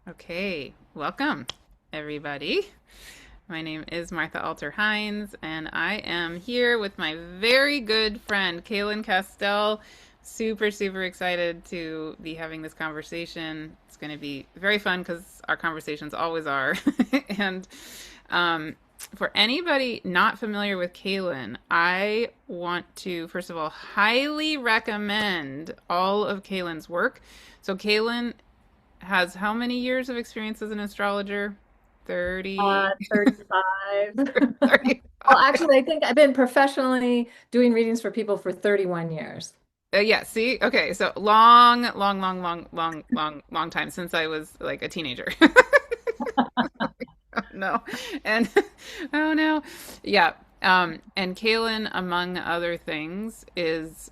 Okay, welcome everybody. My name is Martha Alter Hines, and I am here with my very good friend Cayelin Castell. Super, super excited to be having this conversation. It's going to be very fun because our conversations always are. and um, for anybody not familiar with Cayelin, I want to, first of all, highly recommend all of Caylin's work. So, Cayelin has how many years of experience as an astrologer? 30, 35. 35. Well, actually, I think I've been professionally doing readings for people for 31 years. Yeah, see? Okay, so long, long, long, long, long, long, long time since I was like a teenager. No. And oh no. Yeah. And Cayelin, among other things, is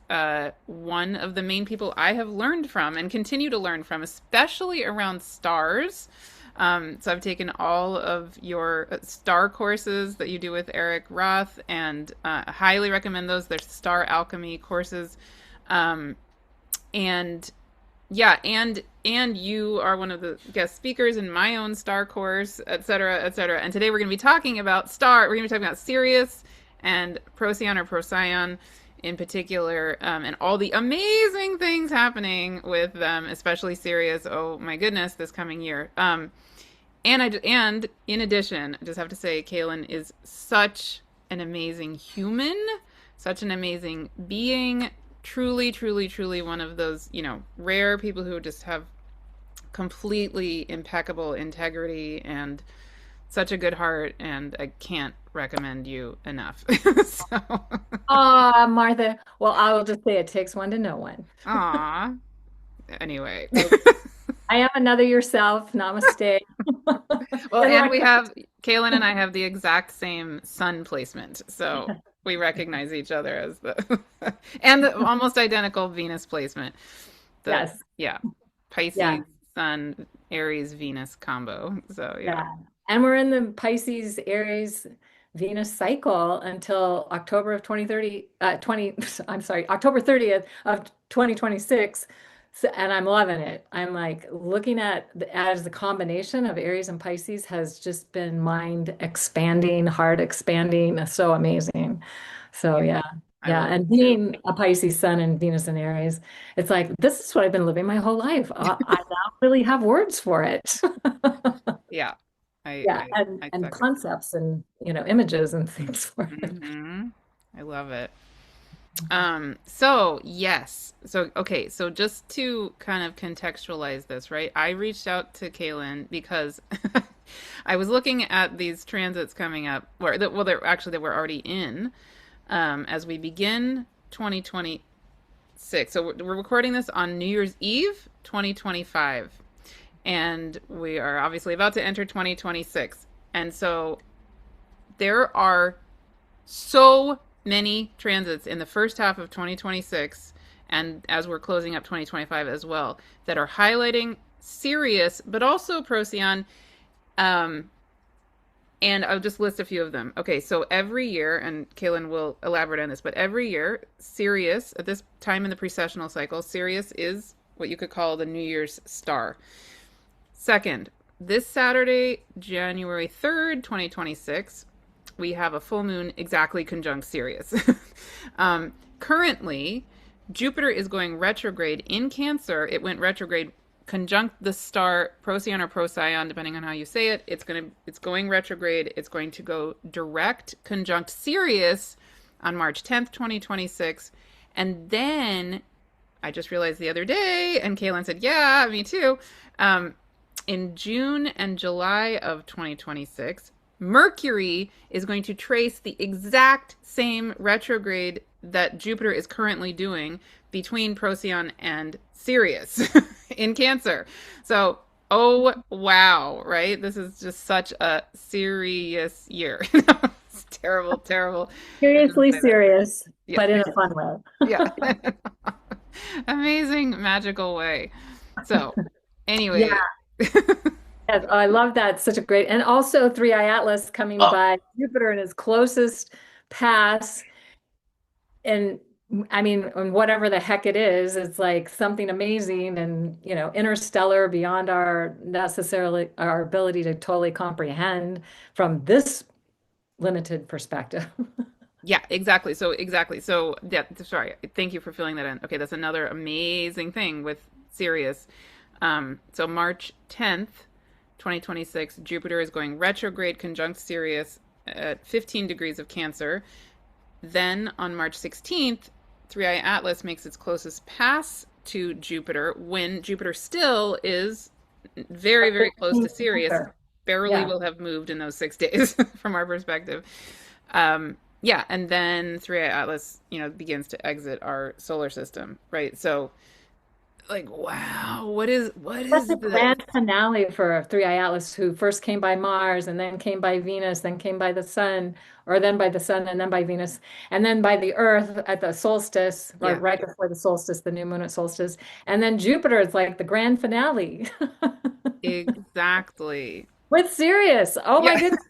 one of the main people I have learned from and continue to learn from, especially around stars. So I've taken all of your star courses that you do with Eric Roth, and highly recommend those. They're star alchemy courses. Um, and yeah, and you are one of the guest speakers in my own star course, et cetera, et cetera. And today we're going to be talking about we're going to be talking about Sirius and Procyon or Procyon in particular, and all the amazing things happening with them, especially Sirius. Oh my goodness, this coming year. And in addition, I just have to say, Cayelin is such an amazing human, such an amazing being. Truly, truly, truly one of those, rare people who just have completely impeccable integrity and such a good heart. And I can't recommend you enough. So, Martha. Well, I will just say it takes one to know one. aw. Anyway. So I am another yourself. Namaste. Well, And and like, we have Cayelin and I have the exact same sun placement, so we recognize each other as the and the almost identical Venus placement. The yes, Yeah, yeah, Pisces Sun Aries Venus combo. So yeah. yeah. And we're in the Pisces Aries Venus cycle until October of 2030, 20, I'm sorry, October 30th of 2026. So, and I'm loving it. I'm like looking at as the combination of Aries and Pisces has just been mind expanding, heart expanding. So amazing. So Yeah, yeah. I Yeah, love and it too. being a Pisces sun and Venus and Aries, it's like this is what I've been living my whole life. I now really have words for it. Yeah, I Yeah, I and I and second. concepts and images and things for it. I love it. So yes. So okay, so just to kind of contextualize this, right? I reached out to Cayelin because I was looking at these transits coming up, well, they're actually that we're already in, as we begin 2026. So we're recording this on New Year's Eve, 2025, and we are obviously about to enter 2026. And so there are so many transits in the first half of 2026 and as we're closing up 2025 as well that are highlighting Sirius but also Procyon. um and I'll just list a few of them. Okay, so every year, and Cayelin will elaborate on this, but every year Sirius, at this time in the precessional cycle, Sirius is what you could call the New Year's star. Second, this Saturday, January 3rd, 2026, we have a full moon exactly conjunct Sirius. Currently, Jupiter is going retrograde in Cancer. It went retrograde conjunct the star Procyon or Procyon, depending on how you say it. It's going retrograde. It's going to go direct conjunct Sirius on March 10th, 2026. And then I just realized the other day, and Cayelin said, "Yeah, me too." In June and July of 2026, Mercury is going to trace the exact same retrograde that Jupiter is currently doing between Procyon and Sirius in Cancer. So, oh wow, right? This is just such a serious year. It's terrible, terrible. I shouldn't Seriously say that. serious, Yeah, but in a fun way. yeah. Amazing, magical way. So, Yeah, anyway. yes, I love that. Such a great, and also Three Eye Atlas coming Oh, by Jupiter in its closest pass in I mean, and whatever the heck it is, it's like something amazing and, interstellar beyond our necessarily our ability to totally comprehend from this limited perspective. Yeah, exactly. So exactly. So yeah, sorry. Thank you for filling that in. Okay, that's another amazing thing with Sirius. So March 10th, 2026, Jupiter is going retrograde conjunct Sirius at 15 degrees of Cancer. Then on March 16th, Three-Eye Atlas makes its closest pass to Jupiter when Jupiter still is very, very close to Sirius. Barely Yeah. will have moved in those 6 days from our perspective. Yeah, and then Three-Eye Atlas, begins to exit our solar system, right? So, like, wow, what That's is the this? grand finale for Three-Eye Atlas, who first came by Mars and then came by Venus, then came by the Sun, or then by the Sun and then by Venus, and then by the Earth at the solstice, or Yeah, right before the solstice, the new moon at solstice. And then Jupiter is like the grand finale exactly. with Sirius. Oh my Yeah, goodness.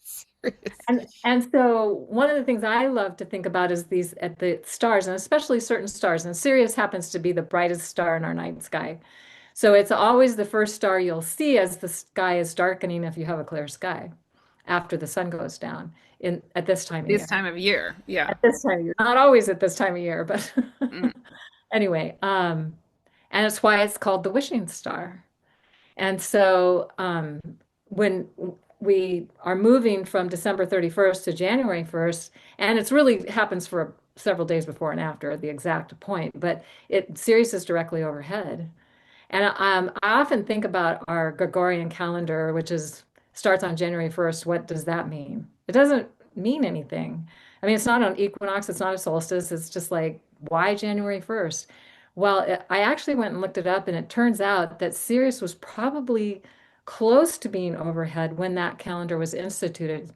serious. And so one of the things I love to think about is these at the stars, and especially certain stars. And Sirius happens to be the brightest star in our night sky. So it's always the first star you'll see as the sky is darkening if you have a clear sky after the sun goes down in at this time of This year. time of year. Yeah. At this time of year. Not always at this time of year, but Mm. anyway, and it's why it's called the wishing star. And so when we are moving from December 31st to January 1st, and it's really happens for several days before and after the exact point, but Sirius is directly overhead. And I often think about our Gregorian calendar, which is starts on January 1st. What does that mean? It doesn't mean anything. I mean, it's not an equinox, it's not a solstice. It's just like, why January 1st? Well, I actually went and looked it up, and it turns out that Sirius was probably close to being overhead when that calendar was instituted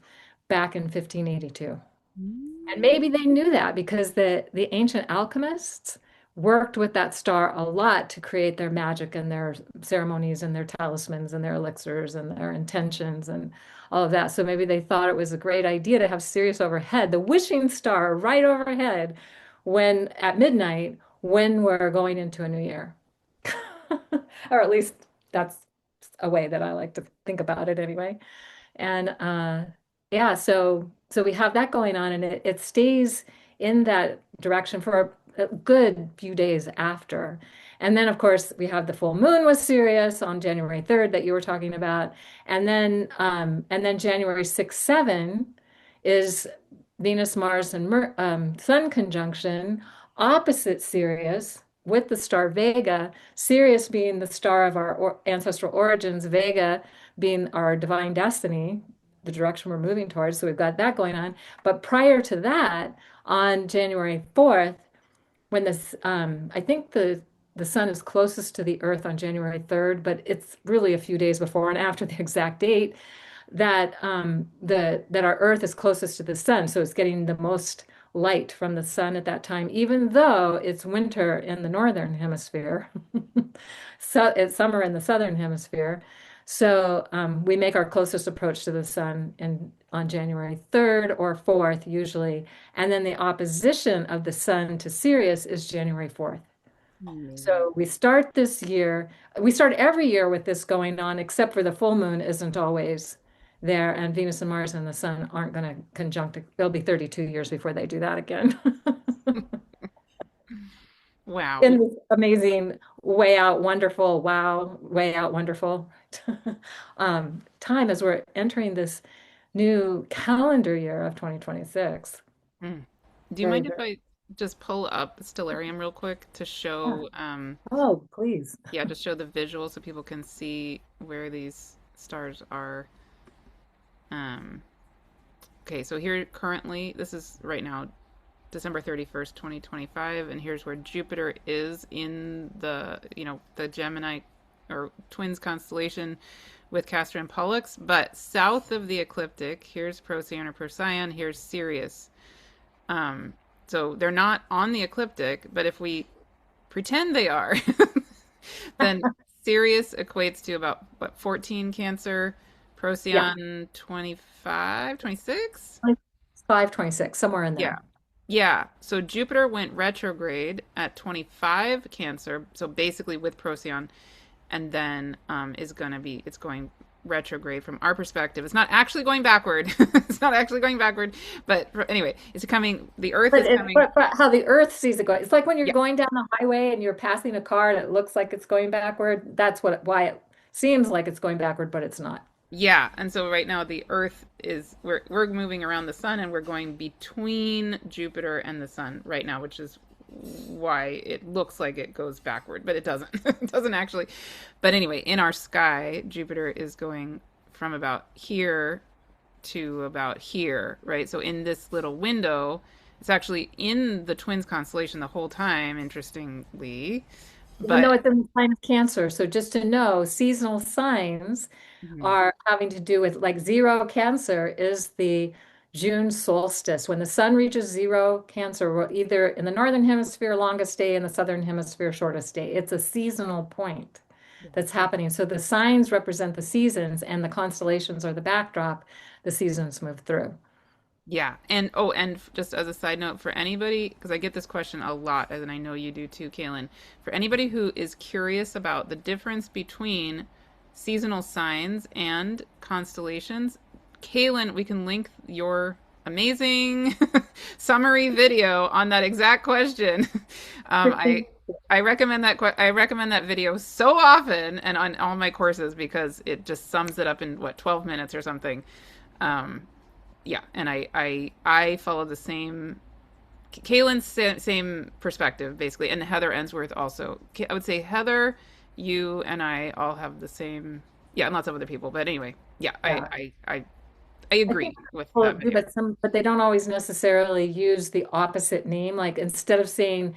back in 1582. And Mm. maybe they knew that because the ancient alchemists worked with that star a lot to create their magic and their ceremonies and their talismans and their elixirs and their intentions and all of that. So maybe they thought it was a great idea to have Sirius overhead, the wishing star right overhead when at midnight when we're going into a new year. Or at least that's a way that I like to think about it anyway. And yeah, so we have that going on, and it stays in that direction for a good few days after. And then, of course, we have the full moon with Sirius on January 3rd that you were talking about. And then January 6, 7 is Venus, Mars, and Sun conjunction opposite Sirius with the star Vega, Sirius being the star of our ancestral origins, Vega being our divine destiny, the direction we're moving towards. So we've got that going on. But prior to that, on January 4th, when I think the sun is closest to the earth on January 3rd, but it's really a few days before and after the exact date that our earth is closest to the sun. So it's getting the most light from the sun at that time, even though it's winter in the northern hemisphere. So it's summer in the southern hemisphere. So we make our closest approach to the sun on January 3rd or 4th, usually. And then the opposition of the sun to Sirius is January 4th. Amazing. So we start every year with this going on, except for the full moon isn't always there, and Venus and Mars and the sun aren't going to conjunct. It'll be 32 years before they do that again. Wow. In this amazing, way out, wonderful, wow, way out, wonderful time as we're entering this new calendar year of 2026. Mm. Do you Very, mind if very, I just pull up Stellarium real quick to yeah. show, Oh, please. yeah, just show the visual so people can see where these stars are. Um, okay, so here currently, this is right now, December 31st, 2025, and here's where Jupiter is in the Gemini or Twins constellation with Castor and Pollux. But south of the ecliptic, here's Procyon or Procyon, here's Sirius. Um, so they're not on the ecliptic, but if we pretend they are, then Sirius equates to about what 14 Cancer, Yeah, Procyon 25, 26. 526, somewhere in Yeah. there. Yeah, so Jupiter went retrograde at 25 Cancer, so basically with Procyon, and then is going to be, it's going retrograde from our perspective. It's not actually going backward. It's not actually going backward, but anyway, it's coming, the Earth But is it, coming. but how the Earth sees it going. It's like when you're Yeah, going down the highway and you're passing a car and it looks like it's going backward. That's why it seems like it's going backward, but it's not. yeah, and so right now the Earth is we're moving around the sun and we're going between Jupiter and the sun right now, which is why it looks like it goes backward, but it doesn't. It doesn't actually. But anyway, in our sky, Jupiter is going from about here to about here, right? So in this little window, it's actually in the Twins constellation the whole time, interestingly. Even though But it's in the sign of Cancer. So just to know, seasonal signs mhm, are having to do with like zero Cancer is the June solstice. When the sun reaches zero Cancer, we're either in the northern hemisphere, longest day, in the southern hemisphere, shortest day. It's a seasonal point that's happening. So the signs represent the seasons and the constellations are the backdrop the seasons move through. yeah, and oh, and just as a side note, for anybody, because I get this question a lot, and I know you do too, Kaylin, for anybody who is curious about the difference between seasonal signs and constellations, Kaylin, we can link your amazing summary video on that exact question. I recommend I recommend that video so often and on all my courses because it just sums it up in what 12 minutes or something. Um, yeah, and I follow the same Kaylin's same perspective basically, and Heather Ensworth also. I would say Heather, you and I all have the same. Yeah, and lots of other people, but anyway, yeah, Yeah. I I think agree with people that do, video. but they don't always necessarily use the opposite name. Like instead of saying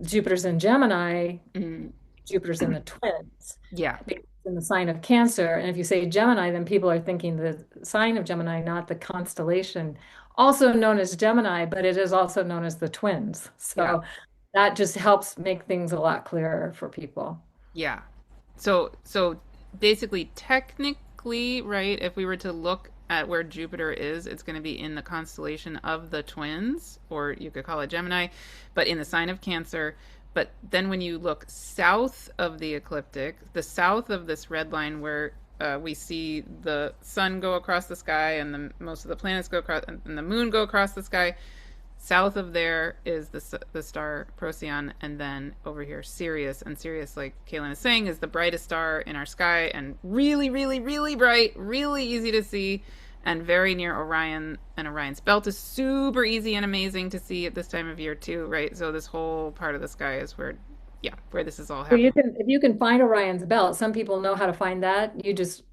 Jupiter's in Gemini, Mm, Jupiter's in the twins yeah, because it's in the sign of Cancer. And if you say Gemini, then people are thinking the sign of Gemini, not the constellation, also known as Gemini, but it is also known as the twins. yeah, So that just helps make things a lot clearer for people. yeah. So basically, technically, right? If we were to look at where Jupiter is, it's going to be in the constellation of the Twins, or you could call it Gemini, but in the sign of Cancer. But then when you look south of the ecliptic, the south of this red line where we see the sun go across the sky and most of the planets go across and the moon go across the sky, south of there is the star Procyon, and then over here Sirius. And Sirius, like Kaylin is saying, is the brightest star in our sky, and really, really, really bright, really easy to see, and very near Orion. And Orion's belt is super easy and amazing to see at this time of year too, right? So this whole part of the sky is where, yeah, where this is all So you happening. can, if you can find Orion's belt, some people know how to find that. You just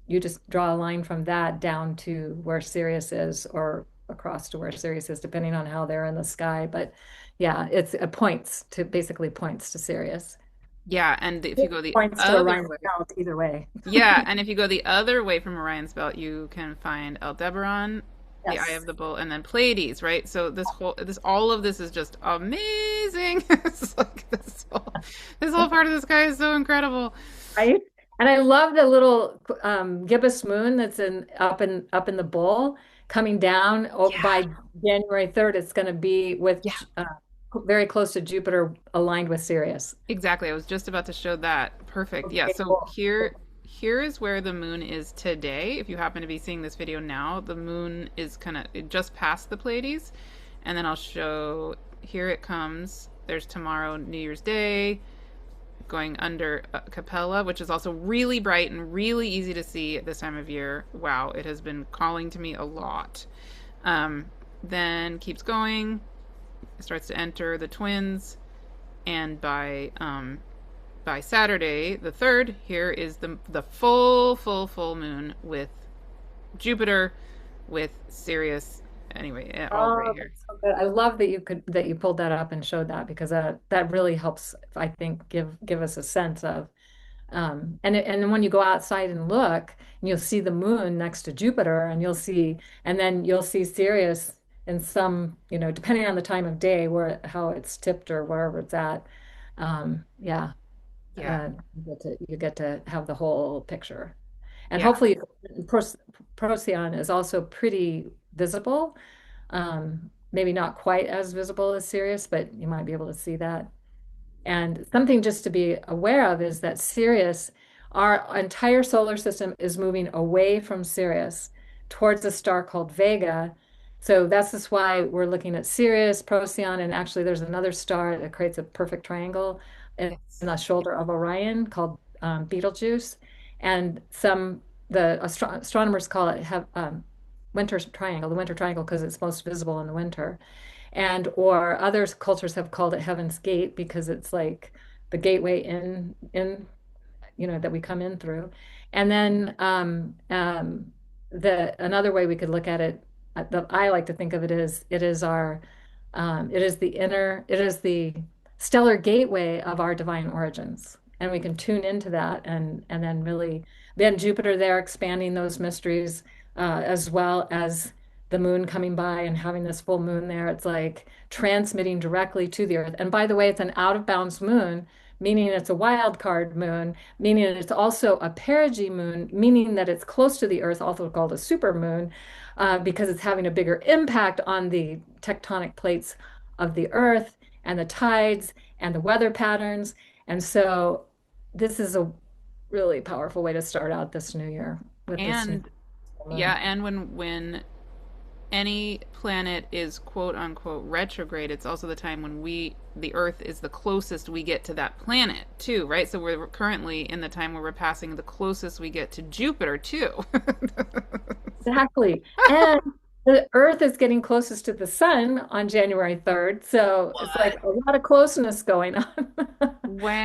draw a line from that down to where Sirius is, or across to where Sirius is, depending on how they're in the sky. But yeah, it points to basically points to Sirius. Yeah, and if you It go the points to other Orion's way, belt either way. yeah, and if you go the other way from Orion's belt, you can find Aldebaran, the Eye Yes. of the Bull, and then Pleiades, right? So all of this is just amazing. It's like this whole part of the sky is so incredible. Right? And I love the little gibbous moon that's in the bowl coming down Yeah, by January 3rd. It's going to be with yeah, very close to Jupiter aligned with Sirius. exactly. I was just about to show that. Perfect. Yeah. Okay, So cool. here is where the moon is today. If you happen to be seeing this video now, the moon is kind of just past the Pleiades, and then I'll show. Here it comes. There's tomorrow, New Year's Day, going under Capella, which is also really bright and really easy to see at this time of year. Wow, it has been calling to me a lot. Um, then keeps going, starts to enter the twins, and by Saturday the 3rd, here is the full moon with Jupiter, with Sirius. Anyway, all right Oh, here. that's so good. I love that you pulled that up and showed that because that really helps, I think, give us a sense of and then when you go outside and look, and you'll see the moon next to Jupiter, and then you'll see Sirius in some, depending on the time of day, where how it's tipped or wherever it's at. Yeah, Yeah, you get to have the whole picture, and yeah, hopefully, Pro Procyon is also pretty visible. maybe not quite as visible as Sirius, but you might be able to see that. And something just to be aware of is that Sirius, our entire solar system is moving away from Sirius towards a star called Vega. So that's just why we're looking at Sirius, Procyon, and actually there's another star that creates a perfect triangle Yes. in the shoulder of Orion called Betelgeuse. And the astronomers call it winter triangle, the winter triangle, because it's most visible in the winter. And or other cultures have called it Heaven's Gate because it's like the gateway in that we come in through. And then the another way we could look at it that I like to think of it is it is the stellar gateway of our divine origins. And we can tune into that and then really then Jupiter there expanding those mysteries as well as the moon coming by and having this full moon there. It's like transmitting directly to the earth. And by the way, it's an out of bounds moon, meaning it's a wild card moon, meaning it's also a perigee moon, meaning that it's close to the earth, also called a super moon, because it's having a bigger impact on the tectonic plates of the earth and the tides and the weather patterns. And so this is a really powerful way to start out this new year with this new And yeah, moon. and when any planet is quote unquote retrograde, it's also the time when the Earth is the closest we get to that planet, too, right? So we're currently in the time where we're passing the closest we get to Jupiter, too. Exactly. And the Earth is getting closest to the sun on January 3rd. So it's like What? a lot of closeness going on.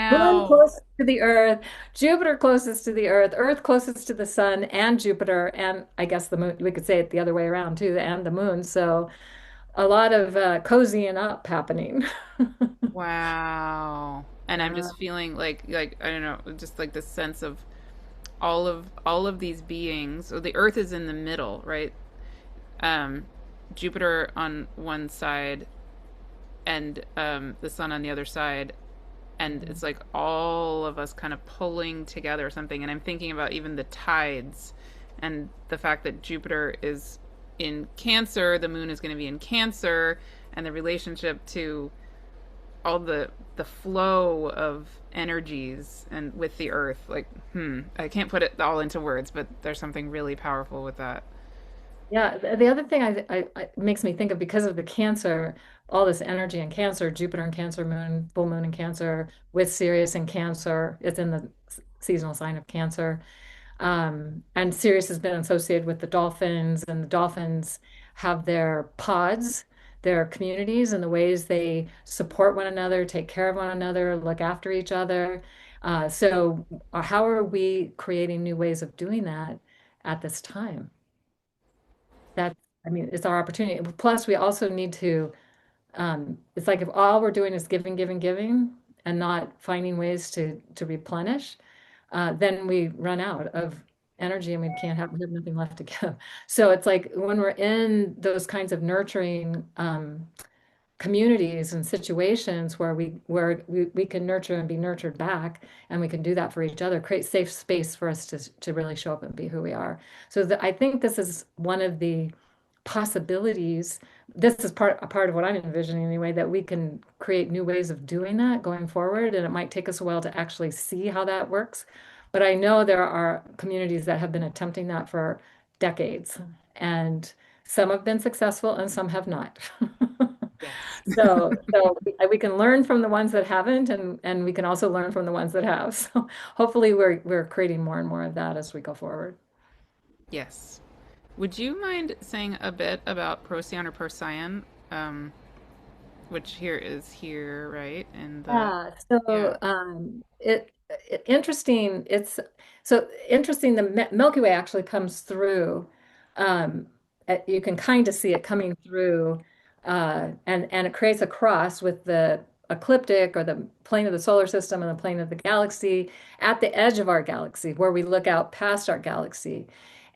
Moon Wow. closest to the Earth, Jupiter closest to the Earth, Earth closest to the sun and Jupiter, and I guess the moon, we could say it the other way around too, and the moon. So a lot of cozying up happening. Wow. And I'm Uh, just feeling like I don't know, just like this sense of all of these beings. So the Earth is in the middle, right? Um, Jupiter on one side and the sun on the other side, and it's like all of us kind of pulling together or something. And I'm thinking about even the tides and the fact that Jupiter is in Cancer, the moon is going to be in Cancer, and the relationship to all the flow of energies and with the earth. Like, I can't put it all into words, but there's something really powerful with that. Yeah, the other thing makes me think of because of the Cancer, all this energy in Cancer, Jupiter in Cancer, moon, full moon in Cancer, with Sirius in Cancer, it's in the seasonal sign of Cancer. And Sirius has been associated with the dolphins, and the dolphins have their pods, their communities, and the ways they support one another, take care of one another, look after each other. So how are we creating new ways of doing that at this time? That's, I mean, it's our opportunity. Plus, we also need to, it's like if all we're doing is giving, giving, giving, and not finding ways to replenish, then we run out of energy and we have nothing left to give. So it's like when we're in those kinds of nurturing communities and situations where we can nurture and be nurtured back, and we can do that for each other, create safe space for us to really show up and be who we are. So I think this is one of the possibilities. This is a part of what I'm envisioning anyway, that we can create new ways of doing that going forward. And it might take us a while to actually see how that works. But I know there are communities that have been attempting that for decades, and some have been successful and some have not. Yes. So we can learn from the ones that haven't, and we can also learn from the ones that have. So hopefully we're creating more and more of that as we go forward. Yes. Would you mind saying a bit about Procyon or Procyon, which here is here, right? And the Yeah, yeah. so interesting. It's so interesting. The Milky Way actually comes through. Um, you can kind of see it coming through, and it creates a cross with the ecliptic or the plane of the solar system and the plane of the galaxy at the edge of our galaxy, where we look out past our galaxy.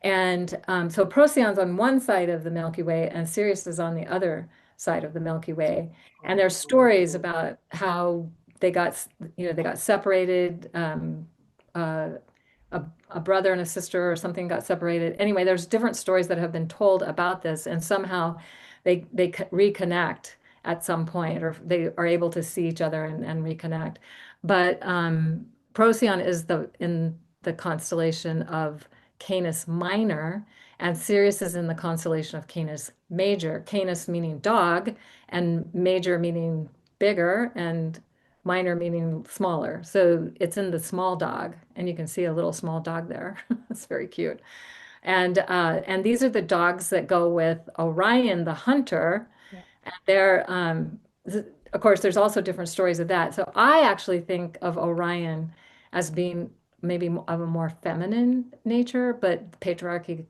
And so Procyon's on one side of the Milky Way, and Sirius is on the other side of the Milky Way. And there's stories about how they got, they got separated. Uh, a brother and a sister or something got separated. Anyway, there's different stories that have been told about this, and somehow reconnect at some point, or they are able to see each other and reconnect. But Procyon is in the constellation of Canis Minor, and Sirius is in the constellation of Canis Major. Canis meaning dog, and major meaning bigger, and minor meaning smaller. So it's in the small dog, and you can see a little small dog there. It's very cute. And these are the dogs that go with Orion, the hunter. Yeah. And they're of course, there's also different stories of that. So I actually think of Orion as being maybe of a more feminine nature, but patriarchy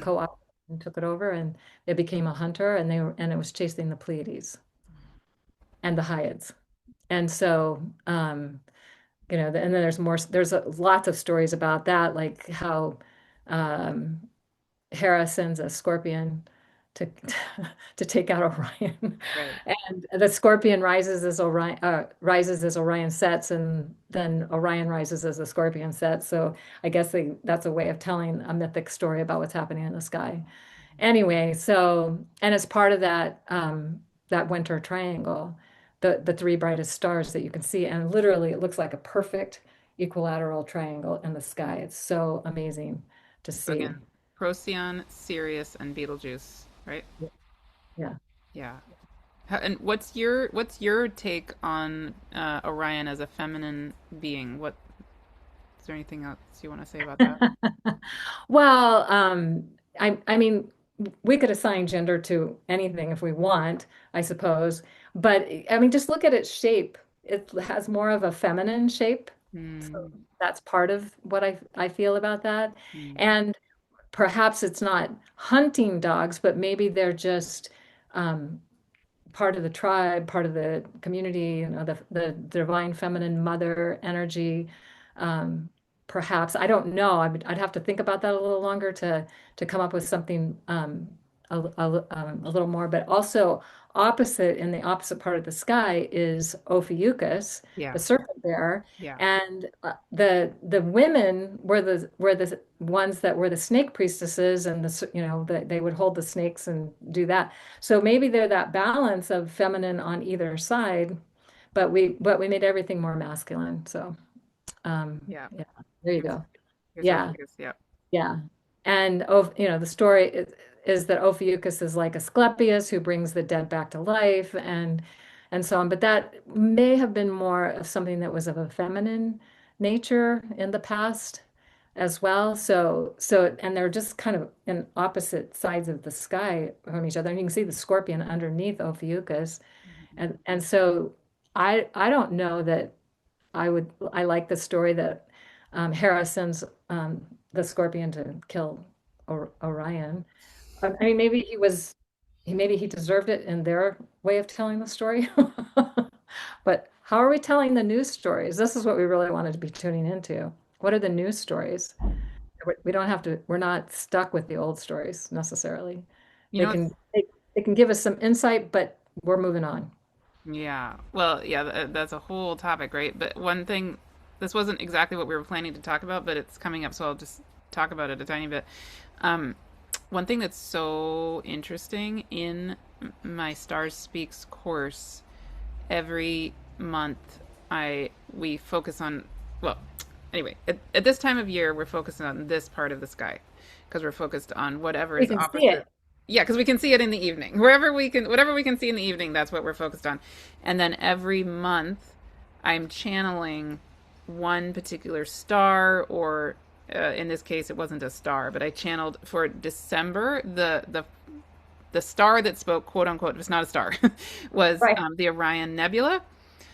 co-opted and took it over, and it became a hunter, and it was chasing the Pleiades and the Hyades. And so, and then there's lots of stories about that, like how um, Hera sends a scorpion to to take out Orion, Right. and the scorpion rises as Orion sets, and then Orion rises as the scorpion sets. So I guess that's a way of telling a mythic story about what's happening in the sky. Anyway, and as part of that winter triangle, the three brightest stars that you can see, and literally it looks like a perfect equilateral triangle in the sky. It's so amazing to So see. again, Procyon, Sirius, and Betelgeuse, right? Yeah. Yeah. And what's your take on Orion as a feminine being? What is there anything else you want to say about that? Well, I mean, we could assign gender to anything if we want, I suppose. But I mean, just look at its shape. It has more of a feminine shape. So Hmm. that's part of what I feel about that. Hmm. And perhaps it's not hunting dogs, but maybe they're just um, part of the tribe, part of the community, the divine feminine mother energy. Um, Perhaps I don't know. I'd have to think about that a little longer to come up with something a little more. But also opposite in the opposite part of the sky is Ophiuchus, Yeah. the serpent bearer, Yeah. and the women were the ones that were the snake priestesses, and they would hold the snakes and do that. So maybe they're that balance of feminine on either side, but we made everything more masculine. So Yeah. yeah, there you Here's go. here's Yeah, Ophiuchus. Yeah. yeah. And the story is that Ophiuchus is like Asclepius who brings the dead back to life, and so on. But that may have been more of something that was of a feminine nature in the past as well. And they're just kind of in opposite sides of the sky from each other. And you can see the scorpion underneath Ophiuchus. Mhm. And so I don't know that I like the story that Hera sends the scorpion to kill Orion. I mean, maybe he deserved it in their way of telling the story. But how are we telling the news stories? This is what we really wanted to be tuning into. What are the news stories? We don't have to, we're not stuck with the old stories necessarily. You They know can what's they can give us some insight, but we're moving on. Yeah. Well, yeah, that's a whole topic, right? But one thing, this wasn't exactly what we were planning to talk about, but it's coming up, so I'll just talk about it a tiny bit. Um, One thing that's so interesting in my Stars Speaks course, every month we focus on, well, anyway, at this time of year, we're focusing on this part of the sky because we're focused on whatever We is can see opposite. it. Yeah, because we can see it in the evening. Wherever we can, whatever we can see in the evening, that's what we're focused on. And then every month, I'm channeling one particular star, or in this case, it wasn't a star, but I channeled for December the star that spoke, quote unquote, it was not a star, was Right. the Orion Nebula,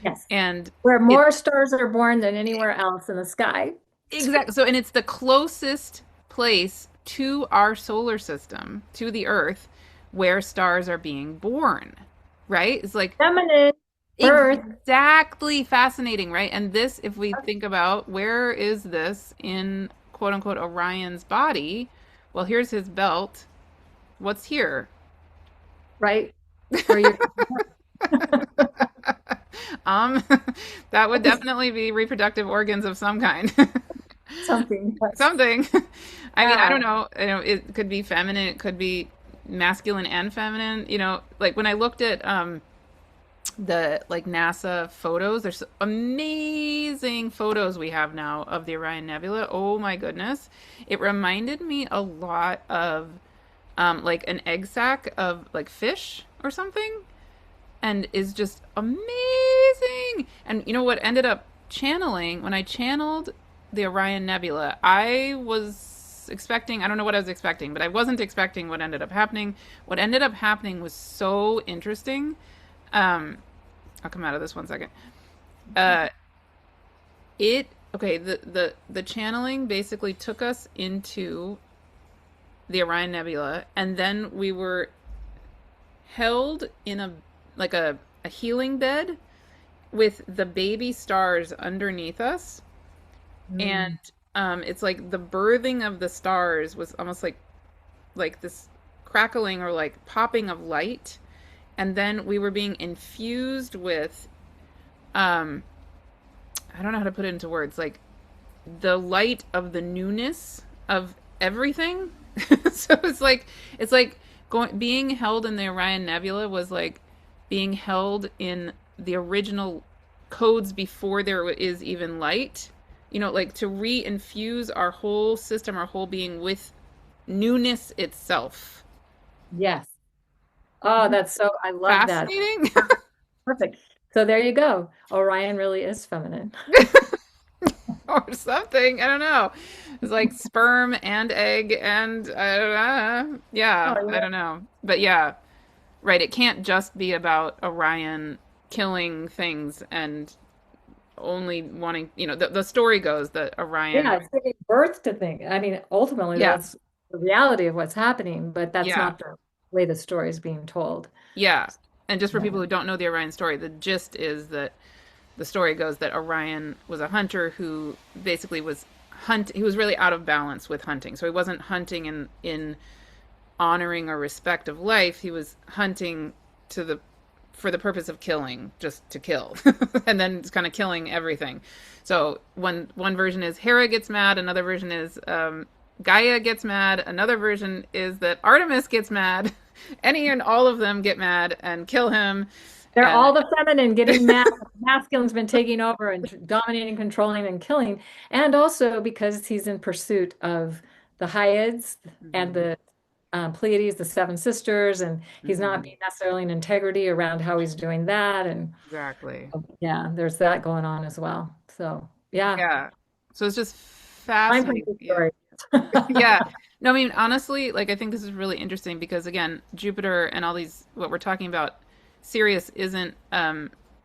Yes. and Where it more stars are born than anywhere else in the sky. exactly so, and it's the closest place to our solar system, to the Earth, where stars are being born. Right? It's like Feminine birth, exactly fascinating, right? And this, if we think about where is this in quote unquote Orion's body, well, here's his belt. What's here? right? Where you're Um, that would definitely be reproductive organs of some kind. something. Yes. Something. I mean, I Yeah. don't know. You know, it could be feminine. It could be, masculine and feminine. Like when I looked at the like NASA photos, there's amazing photos we have now of the Orion Nebula. Oh my goodness. It reminded me a lot of like an egg sac of like fish or something, and is just amazing. And you know what ended up channeling when I channeled the Orion Nebula? I was expecting, I don't know what I was expecting, but I wasn't expecting what ended up happening. What ended up happening was so interesting. Um, I'll come out of this one second. Uh, it okay. The channeling basically took us into the Orion Nebula, and then we were held in a like a healing bed with the baby stars underneath us, and Mm. it's like the birthing of the stars was almost like this crackling or like popping of light, and then we were being infused with um I don't know how to put it into words, like the light of the newness of everything. So it's like going being held in the Orion Nebula was like being held in the original codes before there is even light. Like to re-infuse our whole system, our whole being with newness itself. Yes. Oh, Isn't that's so, I that love that. fascinating? Perfect. So there you go. Orion really is feminine. Or something. I don't know. It's like sperm and egg and I don't know. Oh, Yeah, I yeah. don't know. But yeah, right. It can't just be about Orion killing things and only wanting, the story goes that Orion, Yeah, it's giving birth to things. I mean, ultimately, yeah, that's the reality of what's happening, but that's yeah, not the way the story is being told. yeah. And just for Yeah. people who don't know the Orion story, the gist is that the story goes that Orion was a hunter who basically he was really out of balance with hunting. So he wasn't hunting in honoring or respect of life. He was hunting to the for the purpose of killing, just to kill, and then it's kind of killing everything. So one version is Hera gets mad, another version is Gaia gets mad, another version is that Artemis gets mad. Any and all of them get mad and kill him. They're And all the feminine getting mad. Masculine's been taking over and dominating, controlling, and killing. And also because he's in pursuit of the Hyads and Mhm, the Pleiades, the seven sisters, and he's not mhm, being necessarily in integrity around how he's doing that. And exactly. yeah, there's that going on as well. So yeah, Yeah. So it's just I'm fascinating. pretty Yeah. story. Yeah. No, I mean, honestly, like I think this is really interesting because again, Jupiter and all these what we're talking about, Sirius isn't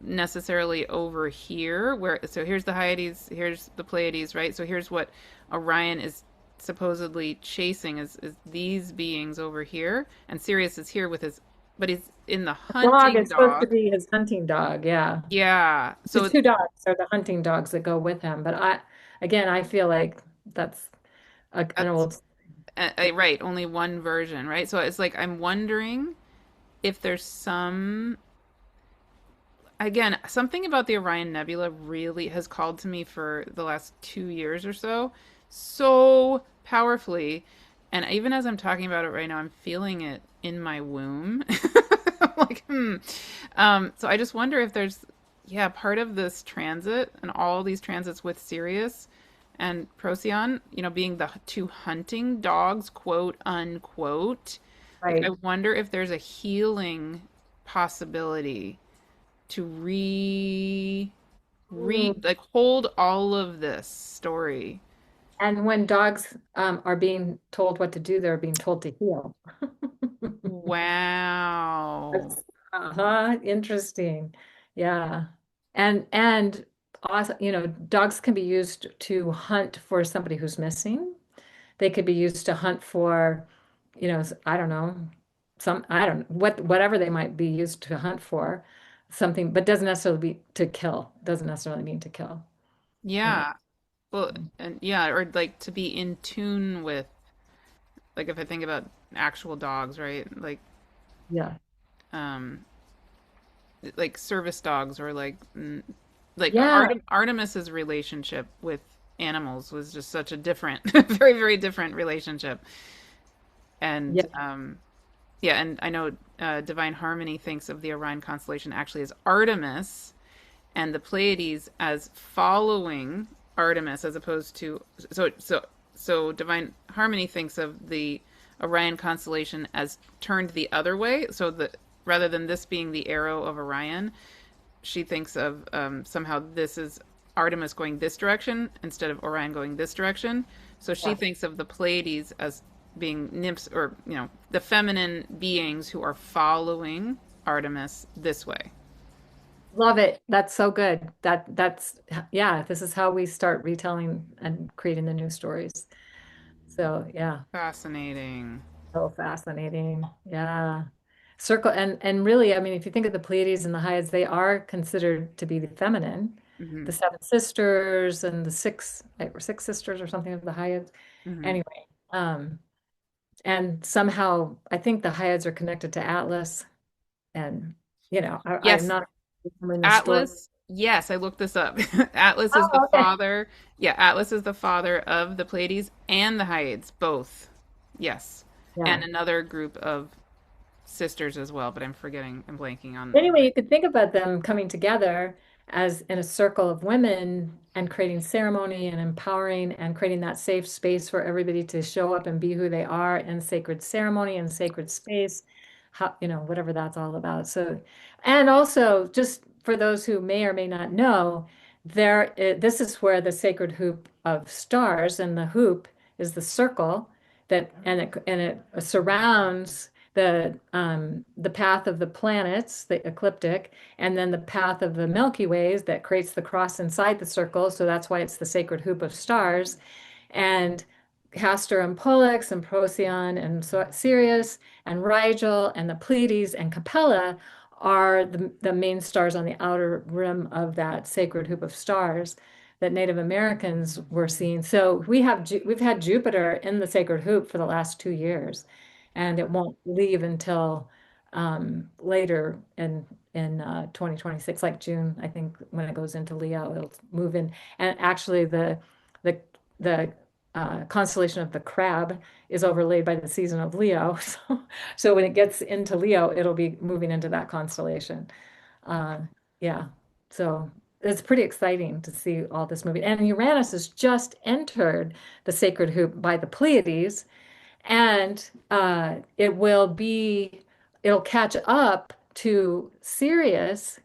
necessarily over here where so here's the Hyades, here's the Pleiades, right? So here's what Orion is supposedly chasing is these beings over here, and Sirius is here with his but he's in the Dog hunting is supposed to dog. be his hunting dog. Yeah. Yeah. The So two dogs are the hunting dogs that go with him. But again, I feel like that's an that's old. right, only one version, right? So it's like I'm wondering if there's some again something about the Orion Nebula really has called to me for the last 2 years or so powerfully, and even as I'm talking about it right now, I'm feeling it in my womb. Like, so I just wonder if there's, yeah, part of this transit and all these transits with Sirius and Procyon, being the two hunting dogs, quote unquote. Like, I Right. wonder if there's a healing possibility to Mm. like hold all of this story. And when dogs are being told what to do, they're being told to heal. Wow. That's, uh-huh, interesting. Yeah. And also, dogs can be used to hunt for somebody who's missing. They could be used to hunt for, I don't know, I don't whatever they might be used to hunt for, something, but doesn't necessarily be to kill. Doesn't necessarily mean to kill. Yeah. Yeah. Well, and yeah, or like to be in tune with, like if I think about actual dogs, right? Yeah. Um, like service dogs or like Yeah. Artemis's relationship with animals was just such a different, very, very different relationship. And Yeah. yeah, and I know Divine Harmony thinks of the Orion constellation actually as Artemis, and the Pleiades as following Artemis, as opposed to so Divine Harmony thinks of the Orion constellation as turned the other way. So that rather than this being the arrow of Orion, she thinks of somehow this is Artemis going this direction instead of Orion going this direction. So she Yeah. thinks of the Pleiades as being nymphs, or the feminine beings who are following Artemis this way. Love it. That's so good. That's yeah, this is how we start retelling and creating the new stories. So yeah, Fascinating. so fascinating. Yeah. Circle and really, I mean, if you think of the Pleiades and the Hyades, they are considered to be the feminine. Hmm. The seven sisters and the six sisters or something of the Hyades. Hmm. Anyway, and somehow I think the Hyades are connected to Atlas. And I'm Yes, not in the story. Atlas. Yes, I looked this up. Atlas is the Oh, okay. father. Yeah, Atlas is the father of the Pleiades and the Hyades, both. Yes. And Yeah. another group of sisters as well, but I'm forgetting, I'm blanking on. Anyway, you could think about them coming together as in a circle of women and creating ceremony and empowering and creating that safe space for everybody to show up and be who they are in sacred ceremony and sacred space, whatever that's all about. So, and also just for those who may or may not know, this is where the sacred hoop of stars, and the hoop is the circle and it surrounds the path of the planets, the ecliptic, and then the path of the Milky Ways that creates the cross inside the circle. So that's why it's the sacred hoop of stars. And Castor and Pollux and Procyon and Sirius and Rigel and the Pleiades and Capella are the main stars on the outer rim of that sacred hoop of stars that Native Americans were seeing. So we've had Jupiter in the sacred hoop for the last 2 years, and it won't leave until later in 2026, like June, I think, when it goes into Leo, it'll move in. And actually, the the constellation of the Crab is overlaid by the season of Leo. So when it gets into Leo, it'll be moving into that constellation. Uh, yeah, so it's pretty exciting to see all this moving. And Uranus has just entered the sacred hoop by the Pleiades, and it'll catch up to Sirius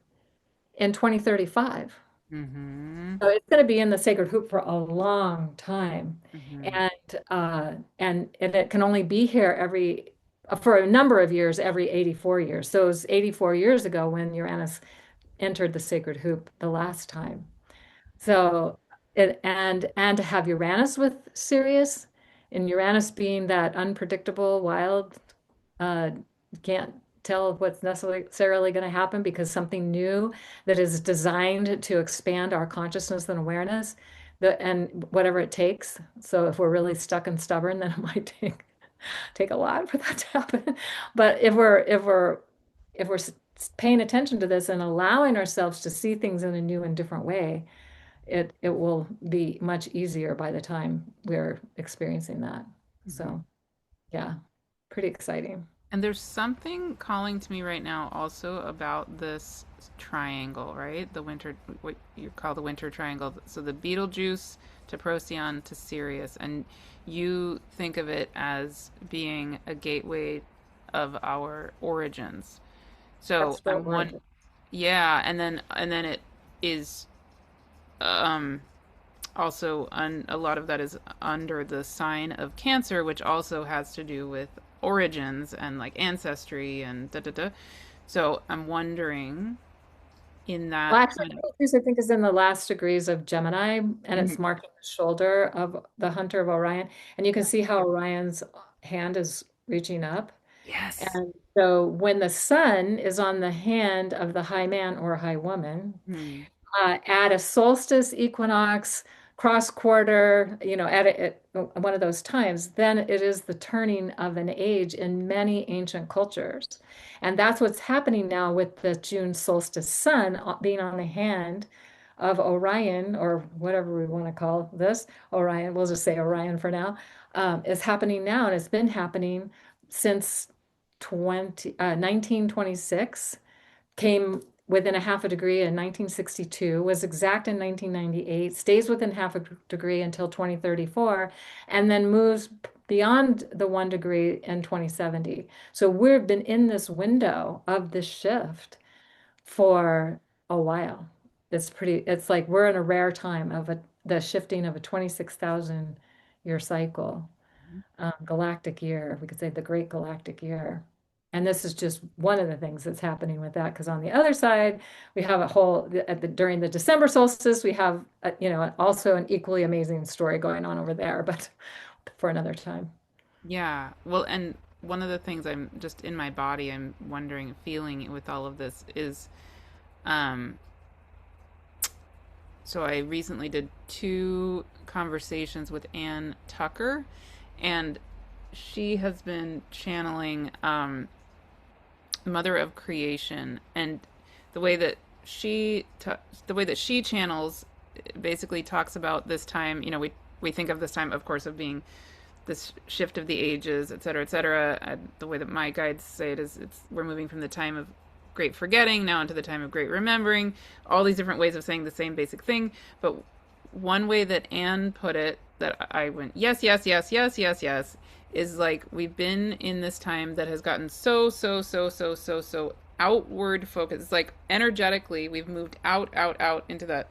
in 2035. Hmm. So it's going to be in the sacred hoop for a long time, Hmm. and and it can only be here every for a number of years, every 84 years. So it was 84 years ago when Uranus entered the sacred hoop the last time. So and to have Uranus with Sirius, and Uranus being that unpredictable, wild, uh, can't tell what's necessarily going to happen because something new that is designed to expand our consciousness and awareness, and whatever it takes. So if we're really stuck and stubborn, then it might take a lot for that to happen. But if we're paying attention to this and allowing ourselves to see things in a new and different way, it will be much easier by the time we're experiencing that. Hmm. So yeah, pretty exciting. And there's something calling to me right now also about this triangle, right? The winter, what you call the winter triangle. So the Betelgeuse to Procyon to Sirius, and you think of it as being a gateway of our origins. So That's the I'm one, origin. yeah, and then it is um also a lot of that is under the sign of Cancer, which also has to do with origins and like ancestry and da da da. So I'm wondering in Well, that actually, kind of. Betelgeuse, I think, is in the last degrees of Gemini, and it's Mhm. marking the shoulder of the hunter of Orion. And you can see how Orion's hand is reaching up. Yes. And so when the sun is on the hand of the high man or high woman, Hmm. at a solstice, equinox, cross quarter, at one of those times, then it is the turning of an age in many ancient cultures. And that's what's happening now with the June solstice sun being on the hand of Orion, or whatever we want to call this, Orion, we'll just say Orion for now, is happening now. And it's been happening since 1926, came within a half a degree in 1962, was exact in 1998, stays within half a degree until 2034, and then moves beyond the 1 degree in 2070. So we've been in this window of this shift for a while. It's like we're in a rare time of the shifting of a 26,000 year cycle, galactic year. We could say the great galactic year. And this is just one of the things that's happening with that. Because on the other side, we have a whole, during the December solstice, we have, also an equally amazing story going on over there, but for another time. Yeah. Well, and one of the things I'm just in my body, I'm wondering, feeling with all of this is, um, so I recently did two conversations with Ann Tucker, and she has been channeling Mother of Creation, and the way that the way that she channels basically talks about this time. We think of this time, of course, of being this shift of the ages, et cetera, et cetera. The way that my guides say it is, we're moving from the time of great forgetting now into the time of great remembering. All these different ways of saying the same basic thing, but one way that Anne put it that I went, yes, yes, yes, yes, yes, yes, is like we've been in this time that has gotten so outward focused. It's like energetically we've moved out into that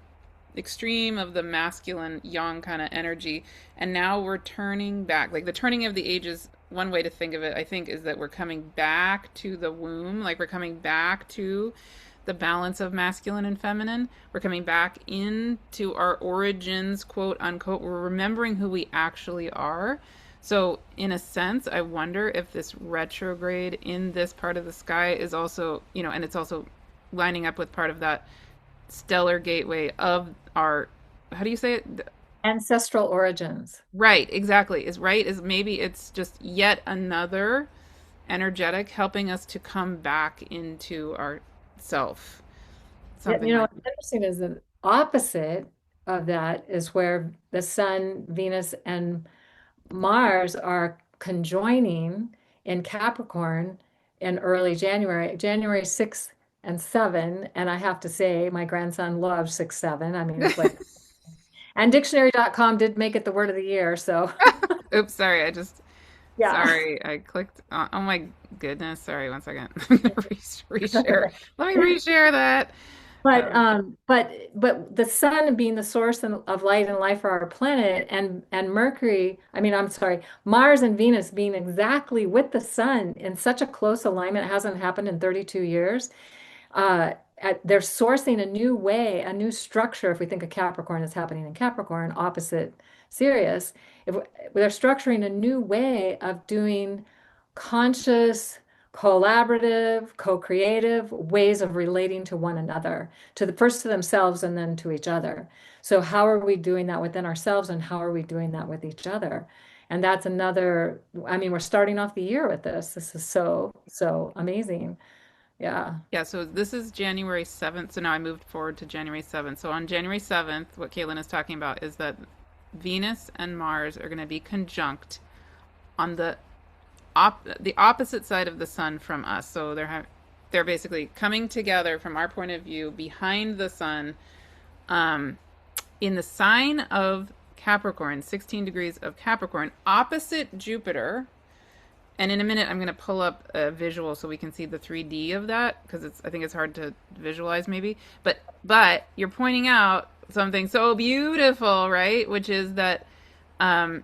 extreme of the masculine yang kind of energy, and now we're turning back. Like the turning of the ages, one way to think of it, I think, is that we're coming back to the womb. Like we're coming back to the balance of masculine and feminine. We're coming back into our origins, quote unquote. We're remembering who we actually are. So, in a sense, I wonder if this retrograde in this part of the sky is also, and it's also lining up with part of that stellar gateway of our, how do you say it? Ancestral origins. Right, exactly. Is maybe it's just yet another energetic helping us to come back into our self. Something like What's interesting is the opposite of that is where the sun, Venus, and Mars are conjoining in Capricorn in early January, January 6th and 7. And I have to say, my grandson loves 6, 7. I mean, it's like, and dictionary.com did make it the word of the year. So, Oops, sorry. yeah. Sorry, I clicked. Oh my goodness. Sorry, one second. I'm gonna reshare. Let me reshare that. But Um, the sun being the source of light and life for our planet, and Mercury, I mean, I'm sorry, Mars and Venus being exactly with the sun in such a close alignment, it hasn't happened in 32 years. They're sourcing a new way, a new structure. If we think of Capricorn is happening in Capricorn, opposite Sirius, if they're structuring a new way of doing conscious, collaborative, co-creative ways of relating to one another, to the first to themselves and then to each other. So how are we doing that within ourselves and how are we doing that with each other? And that's another, I mean, we're starting off the year with this. This is so amazing. Yeah. yeah, so this is January 7th. So now I moved forward to January 7th. So on January 7th, what Caitlin is talking about is that Venus and Mars are going to be conjunct on the opposite side of the sun from us. So they're basically coming together from our point of view behind the sun, um, in the sign of Capricorn, 16 degrees of Capricorn, opposite Jupiter. And in a minute, I'm going to pull up a visual so we can see the 3D of that because I think it's hard to visualize maybe. But you're pointing out something so beautiful, right? Which is that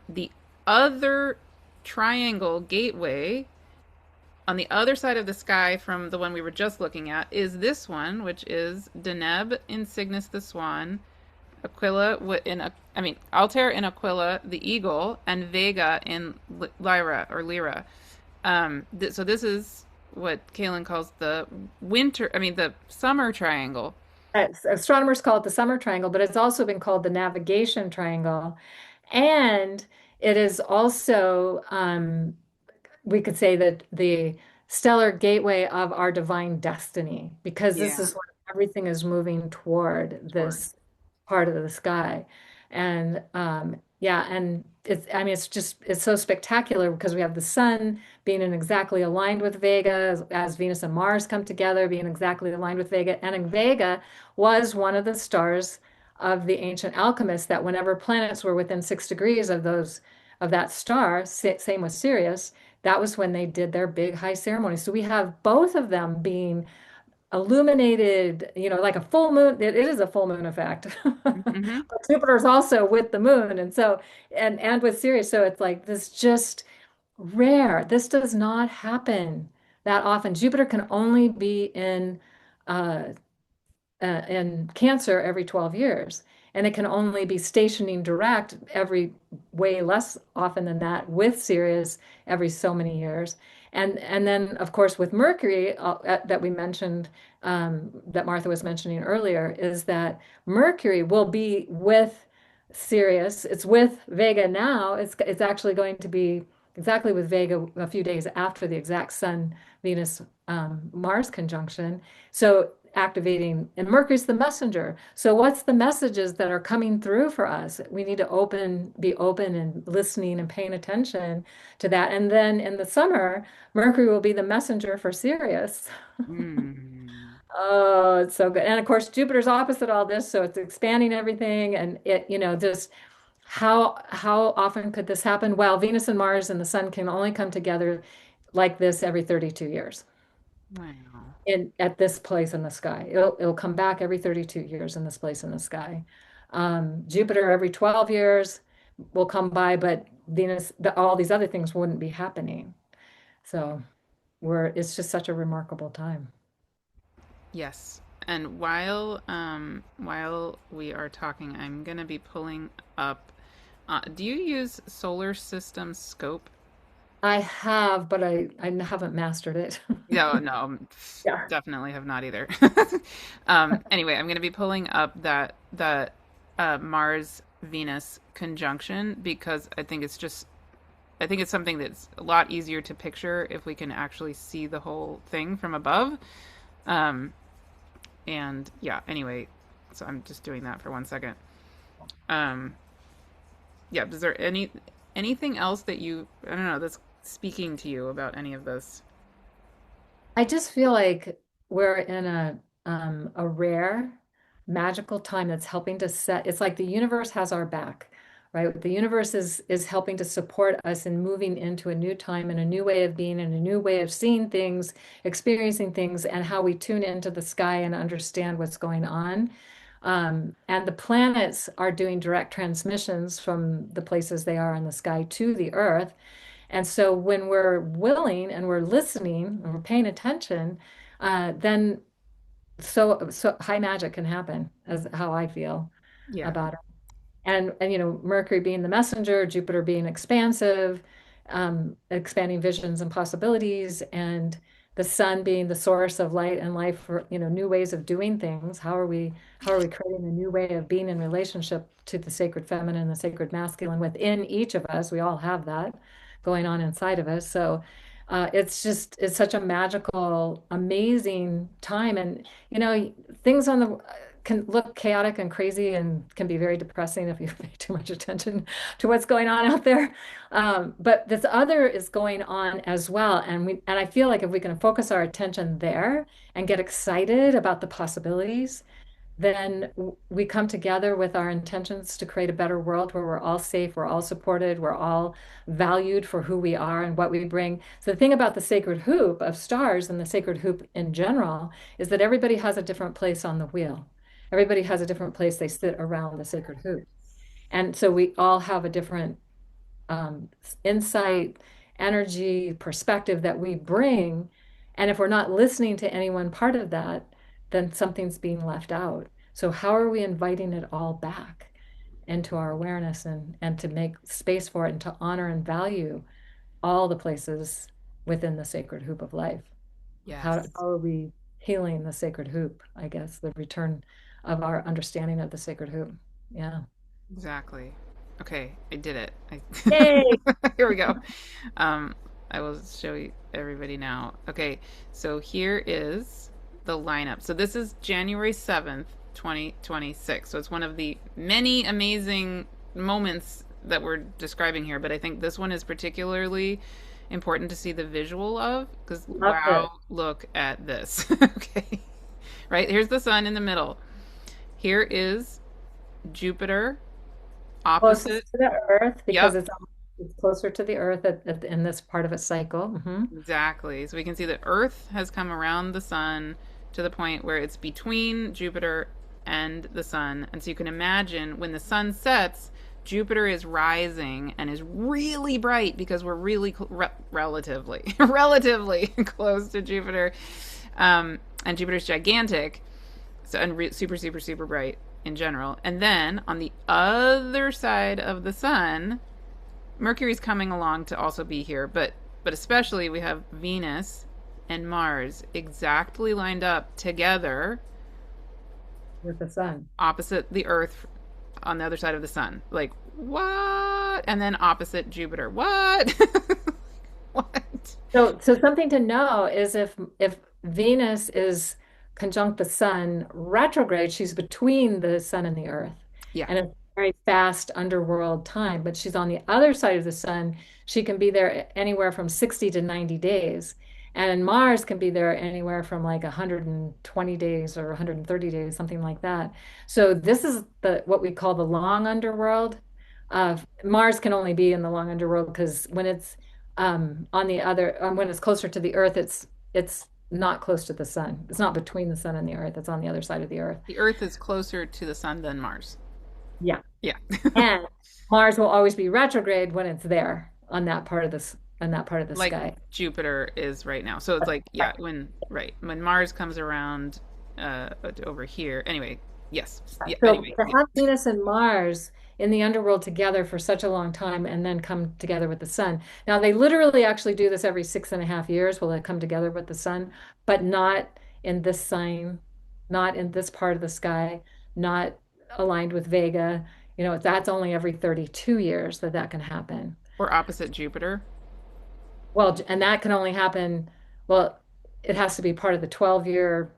the other triangle gateway on the other side of the sky from the one we were just looking at is this one, which is Deneb in Cygnus the Swan, Aquila I mean Altair in Aquila the Eagle, and Vega in Lyra. So this is what Caitlin calls the summer triangle. Astronomers call it the summer triangle, but it's also been called the navigation triangle. And it is also, we could say that the stellar gateway of our divine destiny, because this Yeah, is what everything is moving toward toward. this part of the sky. And yeah, and I mean, it's so spectacular because we have the sun being in exactly aligned with Vega as Venus and Mars come together, being exactly aligned with Vega. And Vega was one of the stars of the ancient alchemists that whenever planets were within 6 degrees of that star, same with Sirius, that was when they did their big high ceremony. So we have both of them being illuminated, like a full moon. It is a full moon effect. Hmm. But Jupiter's also with the moon. And so, and with Sirius. So it's like this just rare. This does not happen that often. Jupiter can only be uh, in Cancer every 12 years. And it can only be stationing direct every way less often than that with Sirius every so many years. And then, of course, with Mercury that we mentioned, that Martha was mentioning earlier, is that Mercury will be with Sirius. It's with Vega now. It's actually going to be exactly with Vega a few days after the exact Sun Venus Mars conjunction. So activating, and Mercury's the messenger. So what's the messages that are coming through for us? We need to be open and listening and paying attention to that. And then in the summer, Mercury will be the messenger for Sirius. Mm. Oh, it's so good. And of course, Jupiter's opposite all this, so it's expanding everything. And just how often could this happen? Well, Venus and Mars and the Sun can only come together like this every 32 years Wow. in at this place in the sky. It'll come back every 32 years in this place in the sky. Jupiter every 12 years will come by, but all these other things wouldn't be happening. So it's just such a remarkable time. Yes. And while we are talking, I'm gonna be pulling up. Do you use solar system scope? I have, but I haven't mastered it. No, no, Yeah. definitely have not either. Anyway, I'm gonna be pulling up that Mars Venus conjunction because I think it's something that's a lot easier to picture if we can actually see the whole thing from above. Um, and yeah, anyway, so I'm just doing that for 1 second. Um, yeah, is there anything else that I don't know, that's speaking to you about any of this? I just feel like we're in a rare magical time that's helping to set, it's like the universe has our back, right? The universe is helping to support us in moving into a new time and a new way of being and a new way of seeing things, experiencing things, and how we tune into the sky and understand what's going on. And the planets are doing direct transmissions from the places they are in the sky to the Earth. And so when we're willing and we're listening and we're paying attention, then so high magic can happen, as how I feel Yeah. about it. And Mercury being the messenger, Jupiter being expansive, expanding visions and possibilities, and the sun being the source of light and life for new ways of doing things. How are we creating a new way of being in relationship to the sacred feminine and the sacred masculine within each of us? We all have that going on inside of us. So it's such a magical, amazing time. And things can look chaotic and crazy and can be very depressing if you pay too much attention to what's going on out there. But this other is going on as well. And I feel like if we can focus our attention there and get excited about the possibilities, then we come together with our intentions to create a better world where we're all safe, we're all supported, we're all valued for who we are and what we bring. So the thing about the sacred hoop of stars and the sacred hoop in general is that everybody has a different place on the wheel. Everybody has a different place they sit around the sacred hoop. And so we all have a different um, insight, energy, perspective that we bring. And if we're not listening to any one part of that, then something's being left out. So how are we inviting it all back into our awareness and to make space for it and to honor and value all the places within the sacred hoop of life? How Yes. are we healing the sacred hoop? I guess the return of our understanding of the sacred hoop. Yeah. Exactly. Okay, I did it. Yay. Here we go. Um, I will show you everybody now. Okay, so here is the lineup. So this is January 7th, 2026. So it's one of the many amazing moments that we're describing here, but I think this one is particularly important to see the visual of because Love wow, it. look at this. Okay. Right? Here's the sun in the middle. Here is Jupiter opposite. Closest to the Earth because Yep, it's closer to the Earth in this part of its cycle. exactly. So we can see that Earth has come around the sun to the point where it's between Jupiter and the sun. And so you can imagine when the sun sets, Jupiter is rising and is really bright because we're really relatively relatively close to Jupiter. And Jupiter's gigantic, so and super super super bright in general. And then on the other side of the sun, Mercury's coming along to also be here, but especially we have Venus and Mars exactly lined up together With the sun. opposite the Earth on the other side of the sun. Like, what? And then opposite Jupiter. What? What? So something to know is if Venus is conjunct the sun retrograde, she's between the sun and the earth. Yeah. And it's a very fast underworld time. But she's on the other side of the sun. She can be there anywhere from 60 to 90 days. And Mars can be there anywhere from like 120 days or 130 days, something like that. So this is the what we call the long underworld. Mars can only be in the long underworld because when it's on the other, when it's closer to the Earth, it's not close to the sun. It's not between the sun and the Earth. It's on the other side of the Earth. The Earth is closer to the sun than Mars. Yeah. Yeah. And Mars will always be retrograde when it's there on that part of this on that part of the Like sky. Jupiter is right now. So it's like, yeah, when right when Mars comes around over here. Anyway, yes, yeah. So Anyway, to yeah. have Venus and Mars in the underworld together for such a long time and then come together with the sun. Now they literally actually do this every 6.5 years. Will they come together with the sun, but not in this sign, not in this part of the sky, not aligned with Vega. That's only every 32 years that that can happen. Or opposite Jupiter. Well, and that can only happen, well, it has to be part of the 12-year.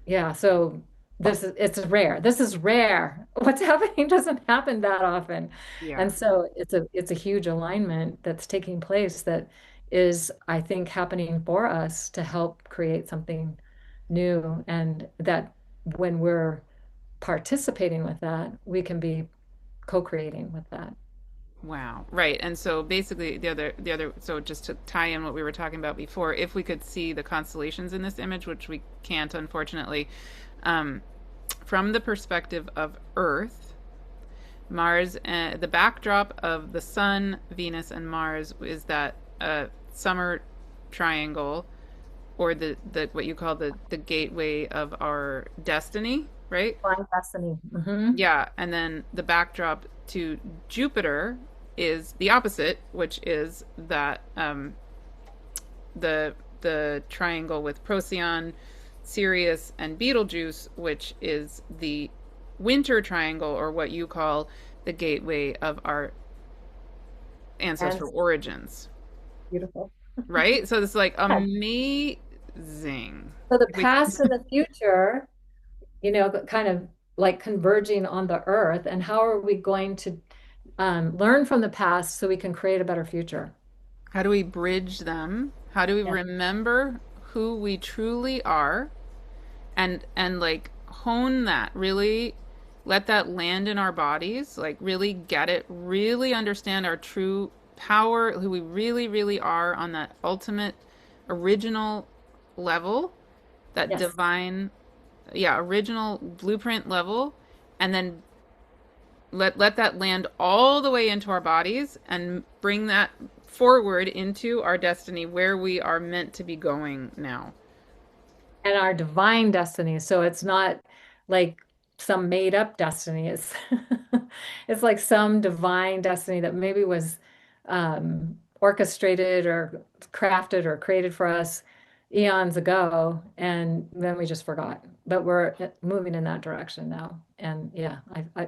Yeah, so it's rare. This is rare. What's happening doesn't happen that often. Yeah. And so it's a huge alignment that's taking place that is, I think, happening for us to help create something new. And that when we're participating with that, we can be co-creating with that. Wow. Right. And so basically the other so just to tie in what we were talking about before, if we could see the constellations in this image, which we can't unfortunately, um, from the perspective of Earth, Mars, the backdrop of the Sun, Venus, and Mars is that summer triangle, or the what you call the gateway of our destiny, right? Flying destiny. Yeah, and then the backdrop to Jupiter is the opposite, which is that the triangle with Procyon, Sirius, and Betelgeuse, which is the winter triangle, or what you call the gateway of our And ancestral origins, beautiful. right? So it's like Yeah. amazing. So the We, past and the future, kind of like converging on the earth, and how are we going to learn from the past so we can create a better future? how do we bridge them? How do we Yeah. remember who we truly are and like hone that, really let that land in our bodies, like really get it, really understand our true power, who we really really are on that ultimate original level, that Yes. divine, yeah, original blueprint level, and then let that land all the way into our bodies and bring that forward into our destiny where we are meant to be going now. And our divine destiny. So it's not like some made up destiny. It's it's like some divine destiny that maybe was orchestrated or crafted or created for us eons ago, and then we just forgot. But we're moving in that direction now. And yeah,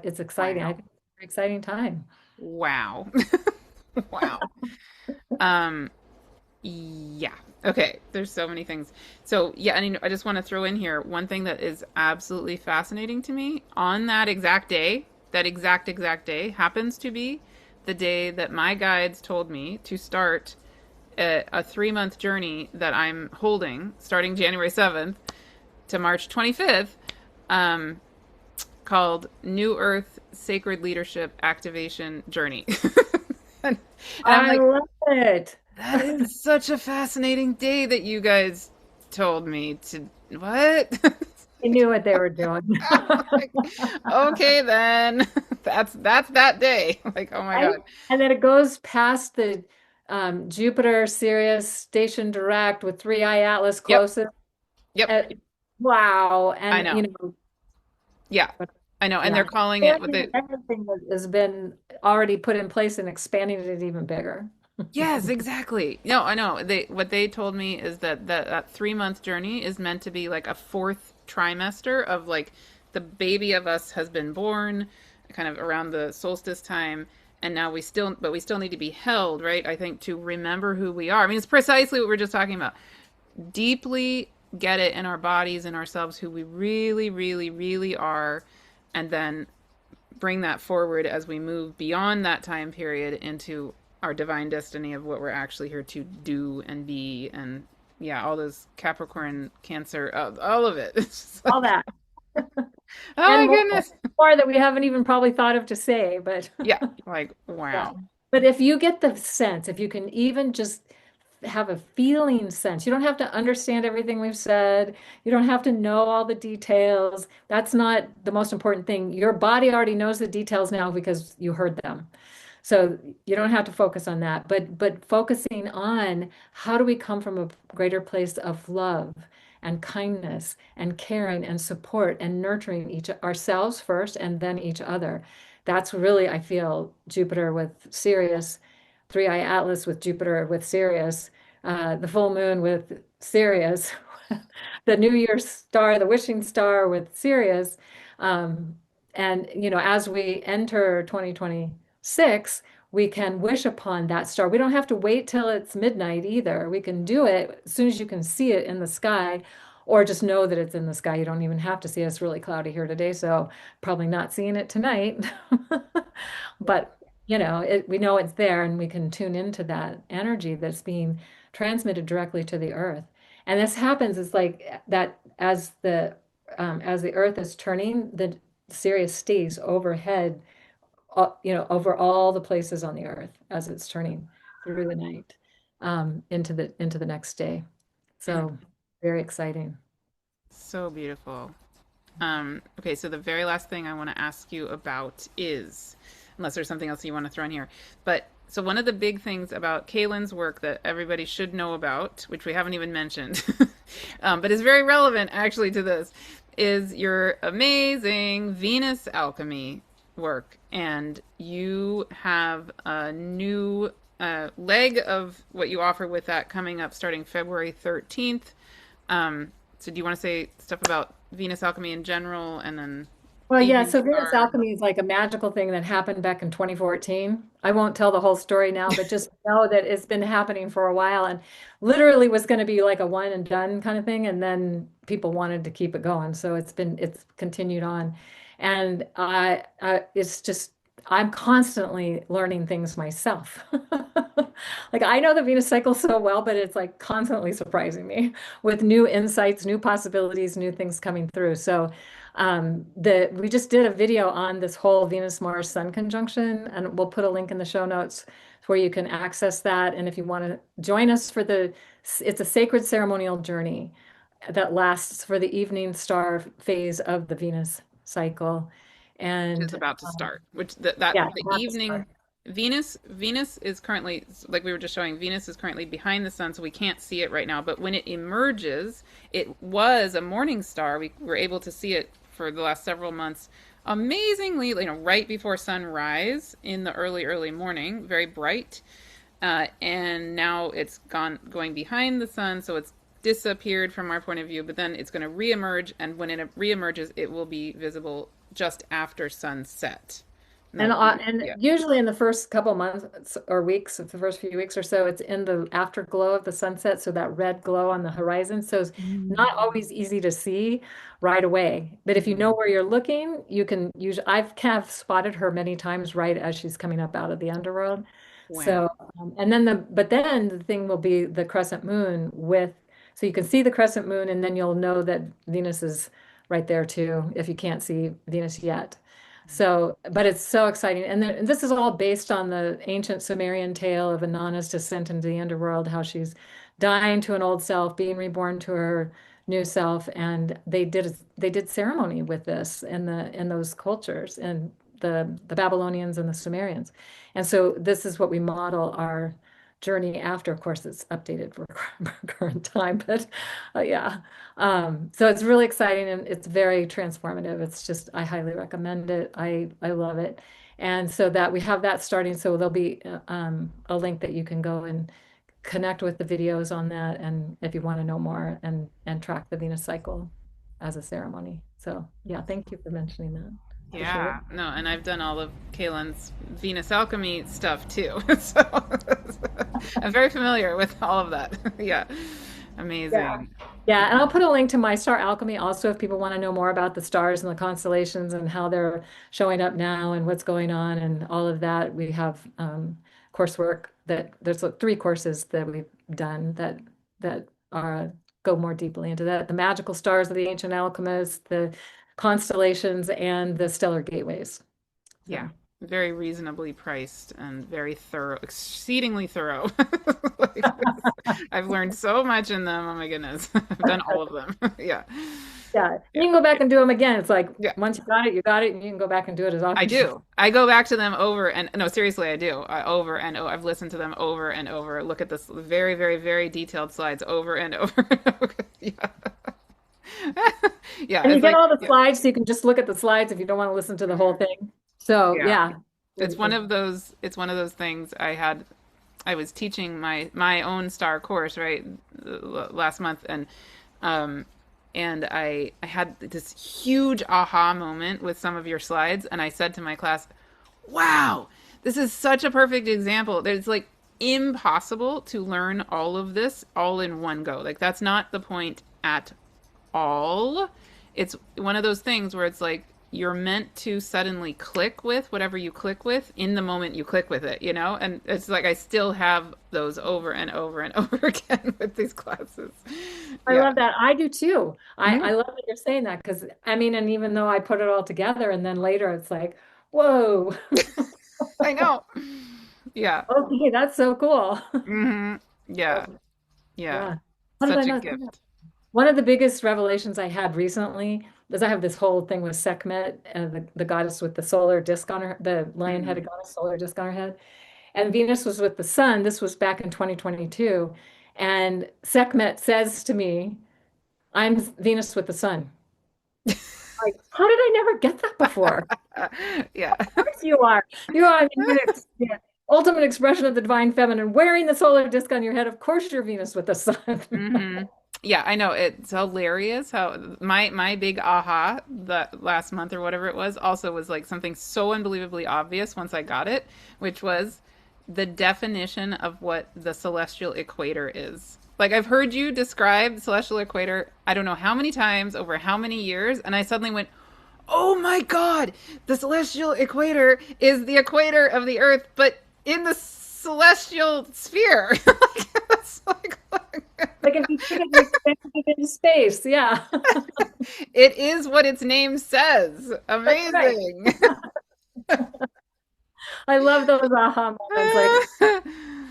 it's exciting. I Wow. think it's an exciting time. Wow. Wow. Um, yeah. Okay. There's so many things. So yeah, and I just want to throw in here one thing that is absolutely fascinating to me. On that exact day, that exact day happens to be the day that my guides told me to start a 3 month journey that I'm holding starting January 7th to March 25th, um, called New Earth Sacred Leadership Activation Journey. And I'm I like, love it. that is such a fascinating day that you guys told me to. What? They knew what they were doing. Like, okay, then that's that day. Like, oh my Right? God. And then it goes past the Jupiter Sirius station direct with three eye atlas Yep. closest. Yep. Uh, wow. I And know. Yeah. but I know. And they're yeah, calling it what expanding they. everything that has been already put in place and expanding it even bigger. Yes, exactly. No, I know. They what they told me is that 3 month journey is meant to be like a fourth trimester of like the baby of us has been born, kind of around the solstice time, and now we still need to be held, right? I think to remember who we are. I mean, it's precisely what we are just talking about. Deeply get it in our bodies and ourselves who we really, really, really are, and then bring that forward as we move beyond that time period into our divine destiny of what we're actually here to do and be. And yeah, all those Capricorn, Cancer, all of it. It's just All like, that oh and my more, goodness. more that we haven't even probably thought of to say, but Yeah, like yeah. wow. But if you get the sense, if you can even just have a feeling sense, you don't have to understand everything we've said. You don't have to know all the details. That's not the most important thing. Your body already knows the details now because you heard them. So you don't have to focus on that, but focusing on how do we come from a greater place of love and kindness and caring and support and nurturing each ourselves first and then each other. That's really, I feel, Jupiter with Sirius, three-eye Atlas with Jupiter with Sirius, the full moon with Sirius, the New Year's star, the wishing star with Sirius. Um, and as we enter 2026, we can wish upon that star. We don't have to wait till it's midnight either. We can do it as soon as you can see it in the sky, or just know that it's in the sky. You don't even have to see it. It's really cloudy here today, so probably not seeing it tonight. But we know it's there, and we can tune into that energy that's being transmitted directly to the earth. And this happens, it's like that as the earth is turning, the Sirius stays overhead, over all the places on the earth as it's turning through the night, into the next day. So very exciting. So beautiful. Okay, so the very last thing I want to ask you about is, unless there's something else you want to throw in here, but so one of the big things about Cayelin's work that everybody should know about, which we haven't even mentioned, but is very relevant actually to this, is your amazing Venus alchemy work. And you have a new leg of what you offer with that coming up starting February 13th. So do you want to say stuff about Venus alchemy in general and then Well, yeah, evening so Venus star? alchemy is like a magical thing that happened back in 2014. I won't tell the whole story now, but just know that it's been happening for a while and literally was going to be like a one and done kind of thing. And then people wanted to keep it going. So it's continued on. And it's just, I'm constantly learning things myself. Like I know the Venus cycle so well, but it's like constantly surprising me with new insights, new possibilities, new things coming through. So we just did a video on this whole Venus Mars Sun conjunction, and we'll put a link in the show notes where you can access that. And if you want to join us it's a sacred ceremonial journey that lasts for the evening star phase of the Venus cycle. Is And about to start, which that yeah, the about to evening start. Venus is currently, like we were just showing, Venus is currently behind the sun, so we can't see it right now. But when it emerges, it was a morning star. We were able to see it for the last several months, amazingly, right before sunrise in the early morning, very bright. And now it's going behind the sun, so it's disappeared from our point of view. But then it's going to reemerge, and when it reemerges, it will be visible just after sunset. No, And yeah. usually in the first couple months or weeks, the first few weeks or so, it's in the afterglow of the sunset, so that red glow on the horizon. So it's not Mm. always easy to see right away. But if you know Mm. where you're looking, you can usually, I've kind of spotted her many times right as she's coming up out of the underworld. So, Wow. and then but then the thing will be the crescent moon so you can see the crescent moon, and then you'll know that Venus is right there too, if you can't see Venus yet. So, but it's so exciting. And this is all based on the ancient Sumerian tale of Inanna's descent into the underworld, how she's dying to an old self, being reborn to her new self. And they did ceremony with this in those cultures, and the Babylonians and the Sumerians. And so this is what we model our journey after. Of course, it's updated for current time, but yeah. So it's really exciting and it's very transformative. It's just, I highly recommend it. I love it. And so that we have that starting. So there'll be a link that you can go and connect with the videos on that. And if you want to know more and track the Venus cycle as a ceremony. So yeah, thank you for mentioning that for sure. Yeah, no, and I've done all of Kaylin's Venus alchemy stuff too. So I'm very familiar with all of that. Yeah, Yeah. amazing. Yeah, and I'll put a link to my star alchemy also if people want to know more about the stars and the constellations and how they're showing up now and what's going on and all of that. We have coursework that there's like 3 courses that we've done that are go more deeply into that. The magical stars of the ancient alchemists, the constellations, and the stellar gateways. Yeah, So very reasonably priced and very thorough, exceedingly thorough. Like, I've learned so much in them. Oh my goodness, I've done all of them. Yeah, yeah, you yeah, can go back yeah, and do them again. It's like yeah. once you got it, and you can go back and do it as I often as you do. I go back to them over and no, seriously, I do. Over and over. I've listened to them over and over. Look at this very, very, very detailed slides over and over and over. Yeah. Yeah, And you it's get like all the yeah, slides, so you can just look at the slides if you don't want to listen to the whole mhm, thing. So yeah. yeah, It's one of those things I was teaching my own star course, right, last month um and I had this huge aha moment with some of your slides and I said to my class, "Wow, this is such a perfect example. There's like impossible to learn all of this all in one go. Like that's not the point at all. It's one of those things where it's like you're meant to suddenly click with whatever you click with in the moment you click with it, you know? And it's like I still have those over and over and over again with these classes. I Yeah. love that. I do too. I Mhm. love that you're saying that because I mean, and even though I put it all together and then later it's like, whoa, I know. Yeah. okay, that's so cool. Hmm. Yeah. Yeah. Yeah. How did I Such a not see that? gift. One of the biggest revelations I had recently is I have this whole thing with Sekhmet, the goddess with the solar disc on her, the lion-headed Hmm. goddess, solar disc on her head. And Venus was with the sun. This was back in 2022. And Sekhmet says to me, I'm Venus with the sun. Like, how did I never get that before? Yeah. Of course you are. You are, I mean, you're the ultimate expression of the divine feminine, wearing the solar disk on your head. Of course you're Venus with the sun. Hmm. Yeah, I know. It's hilarious how my big aha the last month or whatever it was also was like something so unbelievably obvious once I got it, which was the definition of what the celestial equator is. Like I've heard you describe the celestial equator, I don't know how many times over how many years, and I suddenly went, "Oh my God, the celestial equator is the equator of the Earth, but in the celestial sphere." Like, that's like Like if you take it and expand it into space, yeah. it is what its name says. That's right. Amazing. I love those aha moments. Like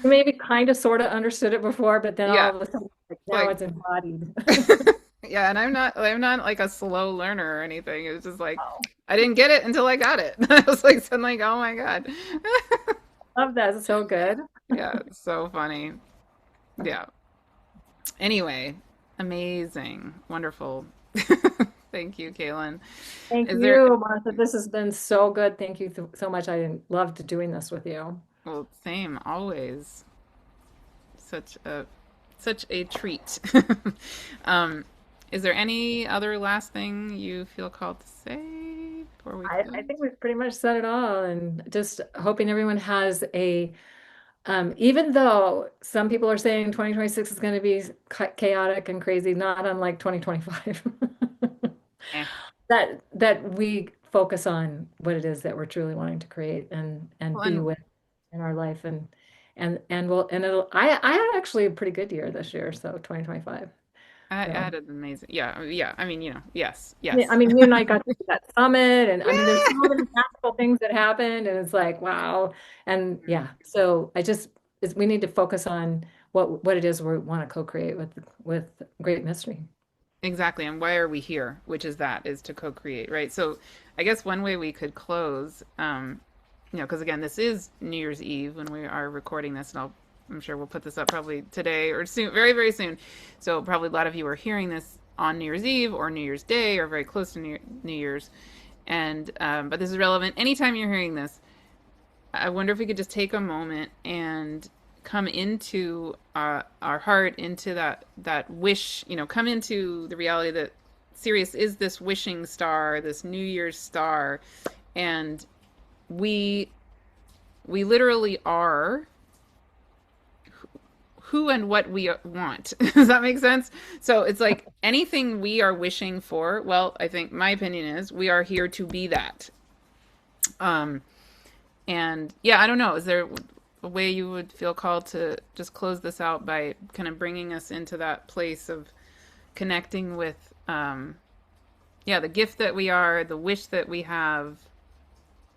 maybe kind of sort of understood it before, but then Yeah, all of a sudden like, now like it's embodied. yeah, and I'm not like a slow learner or anything. It was just like I didn't get it until I got it. I was like suddenly like, oh my God. Love that. It's so good. Yeah, it's so funny. Yeah. Anyway, amazing. Wonderful. Thank you, Kaylin. Thank Is there you, Martha. This has been so good. Thank you so much. I loved doing this with you. well, same, always. Such a such a treat. um, is there any other last thing you feel called to say? before we I close? think we've pretty much said it all, and just hoping everyone has even though some people are saying 2026 is going to be chaotic and crazy, not unlike 2025, Eh. that we focus on what it is that we're truly wanting to create and Well, be and with in our life, and it'll I had actually a pretty good year this year, so 2025. I So had an amazing, yeah, yeah. I mean, yes, yeah, I yes. mean, you and I got to do that summit, and I mean, there's so Yeah. many magical things that happened, and it's like, wow. And yeah, so we need to focus on what it is we want to co-create with Great Mystery. Exactly. And why are we here? Which is that is to co-create, right? So I guess one way we could close, because again, this is New Year's Eve when we are recording this, and I'm sure we'll put this up probably today or soon, very, very soon. So probably a lot of you are hearing this on New Year's Eve or New Year's Day or very close to New Year's. And but this is relevant anytime you're hearing this. I wonder if we could just take a moment and come into our heart, into that wish, come into the reality that Sirius is this wishing star, this New Year's star, and we we literally are who and what we want. Does that make sense? So it's like anything we are wishing for. Well, I think my opinion is we are here to be that. Um, And yeah, I don't know. Is there a way you would feel called to just close this out by kind of bringing us into that place of connecting with, yeah, the gift that we are, the wish that we have,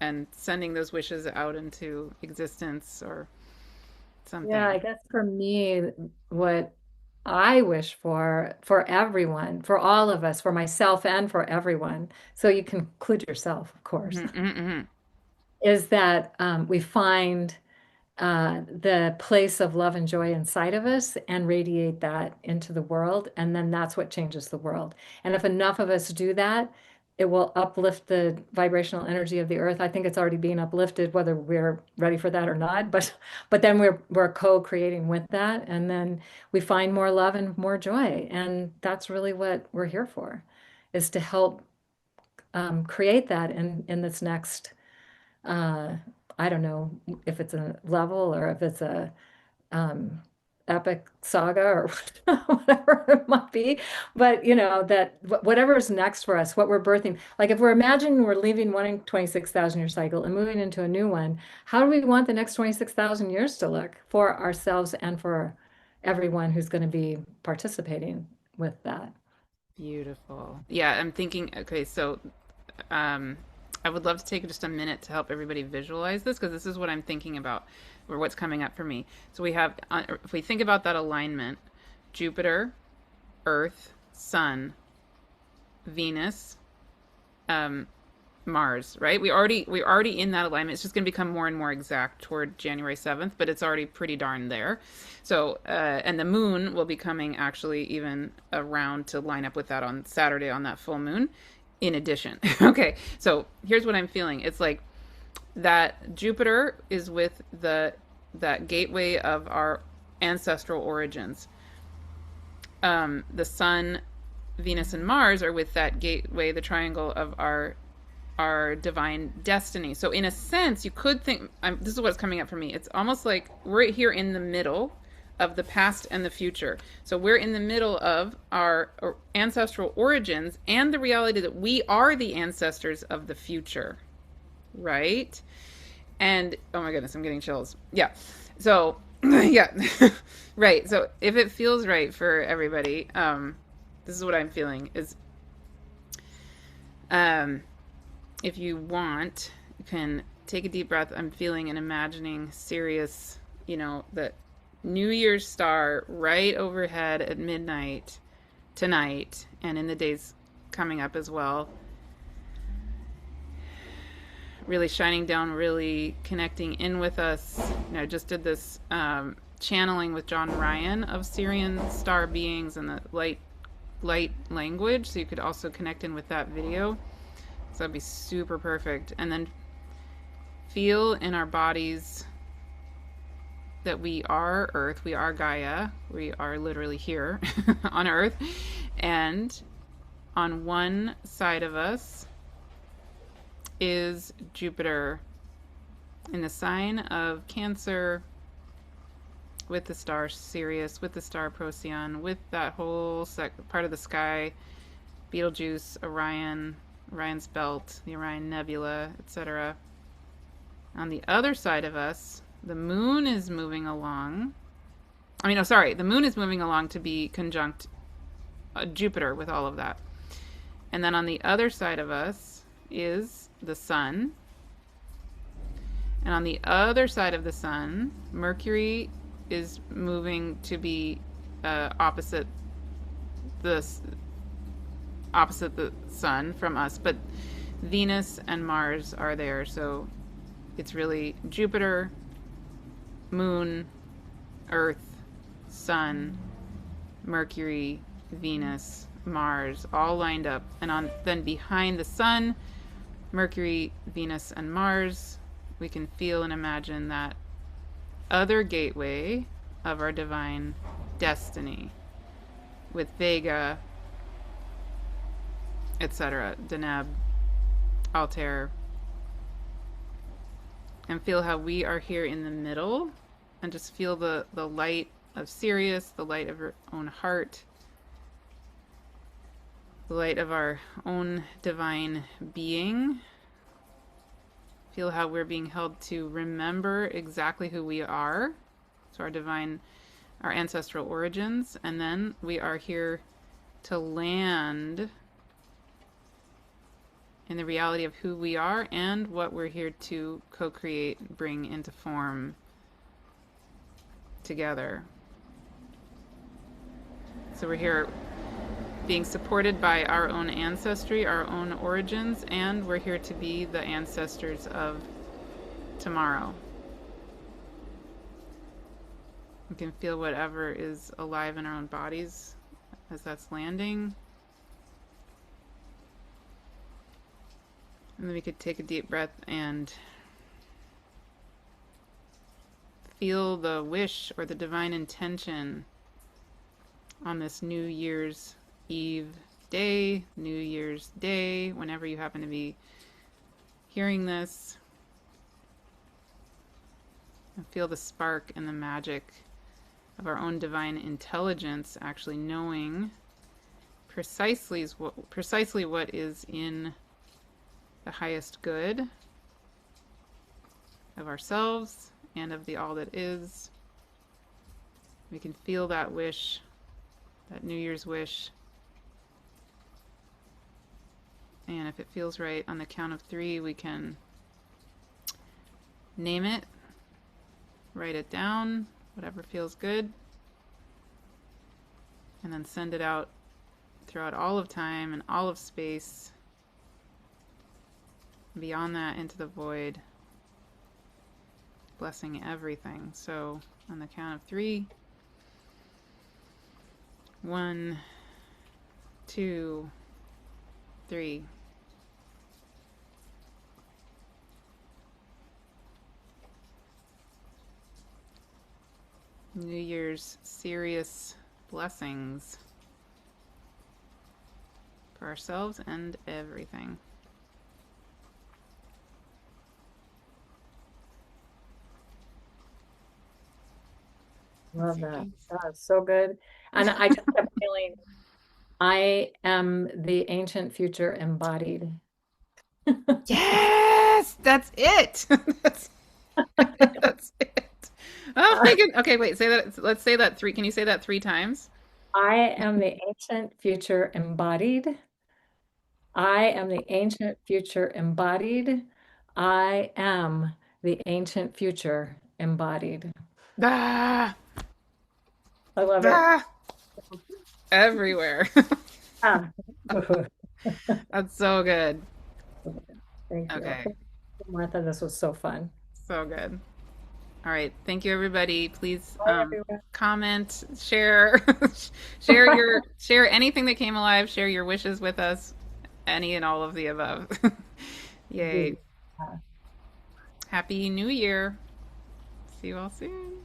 and sending those wishes out into existence or Yeah, I something? guess for me, what I wish for everyone, for all of us, for myself and for everyone, so you can include yourself, of course, Hmm, hmm, hmm. is that we find the place of love and joy inside of us and radiate that into the world. And then that's what changes the world. And if enough of us do that, it will uplift the vibrational energy of the earth. I think it's already being uplifted, whether we're ready for that or not. But then we're co-creating with that, and then we find more love and more joy. And that's really what we're here for, is to help create that in this next uh, I don't know if it's a level or if it's a um, epic saga or whatever it might be. But that whatever is next for us, what we're birthing, like if we're imagining we're leaving one 26,000 year cycle and moving into a new one, how do we want the next 26,000 years to look for ourselves and for everyone who's going to be participating with that? Beautiful. Yeah, I'm thinking, okay, so um, I would love to take just a minute to help everybody visualize this because this is what I'm thinking about or what's coming up for me. So we have, if we think about that alignment, Jupiter, Earth, Sun, Venus, um, Mars, right? We're already in that alignment. It's just going to become more and more exact toward January 7th, but it's already pretty darn there. So, and the moon will be coming actually even around to line up with that on Saturday on that full moon. In addition, okay. So here's what I'm feeling. It's like that Jupiter is with that gateway of our ancestral origins. The Sun, Venus, and Mars are with that gateway, the triangle of our divine destiny. So, in a sense, you could think this is what's coming up for me. It's almost like we're here in the middle of the past and the future. So, we're in the middle of our ancestral origins and the reality that we are the ancestors of the future, right? And oh my goodness, I'm getting chills. Yeah. So, yeah. Right. So, if it feels right for everybody, this is what I'm feeling is um if you want, you can take a deep breath. I'm feeling and imagining Sirius, the New Year's star right overhead at midnight tonight and in the days coming up as well. Really shining down, really connecting in with us. I just did this channeling with John Ryan of Syrian star beings and the light language, so you could also connect in with that video. So that'd be super perfect. And then feel in our bodies that we are Earth, we are Gaia, we are literally here on Earth. And on one side of us is Jupiter in the sign of Cancer, with the star Sirius, with the star Procyon, with that whole part of the sky, Betelgeuse, Orion, Orion's belt, the Orion Nebula, etc. On the other side of us, the moon is moving along. I mean, oh, sorry, the moon is moving along to be conjunct Jupiter with all of that. And then on the other side of us is the sun. And on the other side of the sun, Mercury is moving to be opposite the sun from us, but Venus and Mars are there, so it's really Jupiter, Moon, Earth, Sun, Mercury, Venus, Mars, all lined up, and then behind the Sun, Mercury, Venus, and Mars, we can feel and imagine that other gateway of our divine destiny with Vega, etc., Deneb, Altair, and feel how we are here in the middle, and just feel the light of Sirius, the light of our own heart, the light of our own divine being. Feel how we're being held to remember exactly who we are, so our ancestral origins, and then we are here to land in the reality of who we are and what we're here to co-create, bring into form together. So we're here being supported by our own ancestry, our own origins, and we're here to be the ancestors of tomorrow. We can feel whatever is alive in our own bodies as that's landing. And then we could take a deep breath and feel the wish or the divine intention on this New Year's Eve day, New Year's Day, whenever you happen to be hearing this. And feel the spark and the magic of our own divine intelligence, actually knowing precisely what is in the highest good of ourselves and of the all that is. We can feel that wish, that New Year's wish. And if it feels right, on the count of 3, we can name it, write it down, whatever feels good, and then send it out throughout all of time and all of space, beyond that into the void, blessing everything. So on the count of 3, 1, 2, 3. New Year's serious blessings for ourselves and everything. Love that. That's so good. And I just kept feeling I am the ancient future embodied. Yes, that's it. that's, that's it. Oh my goodness. Okay, wait. Say that. Let's say that 3. Can you say that 3 times? I am the ancient future embodied. I am the ancient future embodied. I am the ancient future embodied. Ah, I love it. ah, everywhere. Ah. That's so good. Thank you. Okay, Thank you, Martha. This was so fun. so good. All right. Thank you, everybody. Please Bye, everyone. comment, share, share anything that came alive. Share your wishes with us. Any and all of the above. Yay. Yeah. Happy New Year. See you all soon.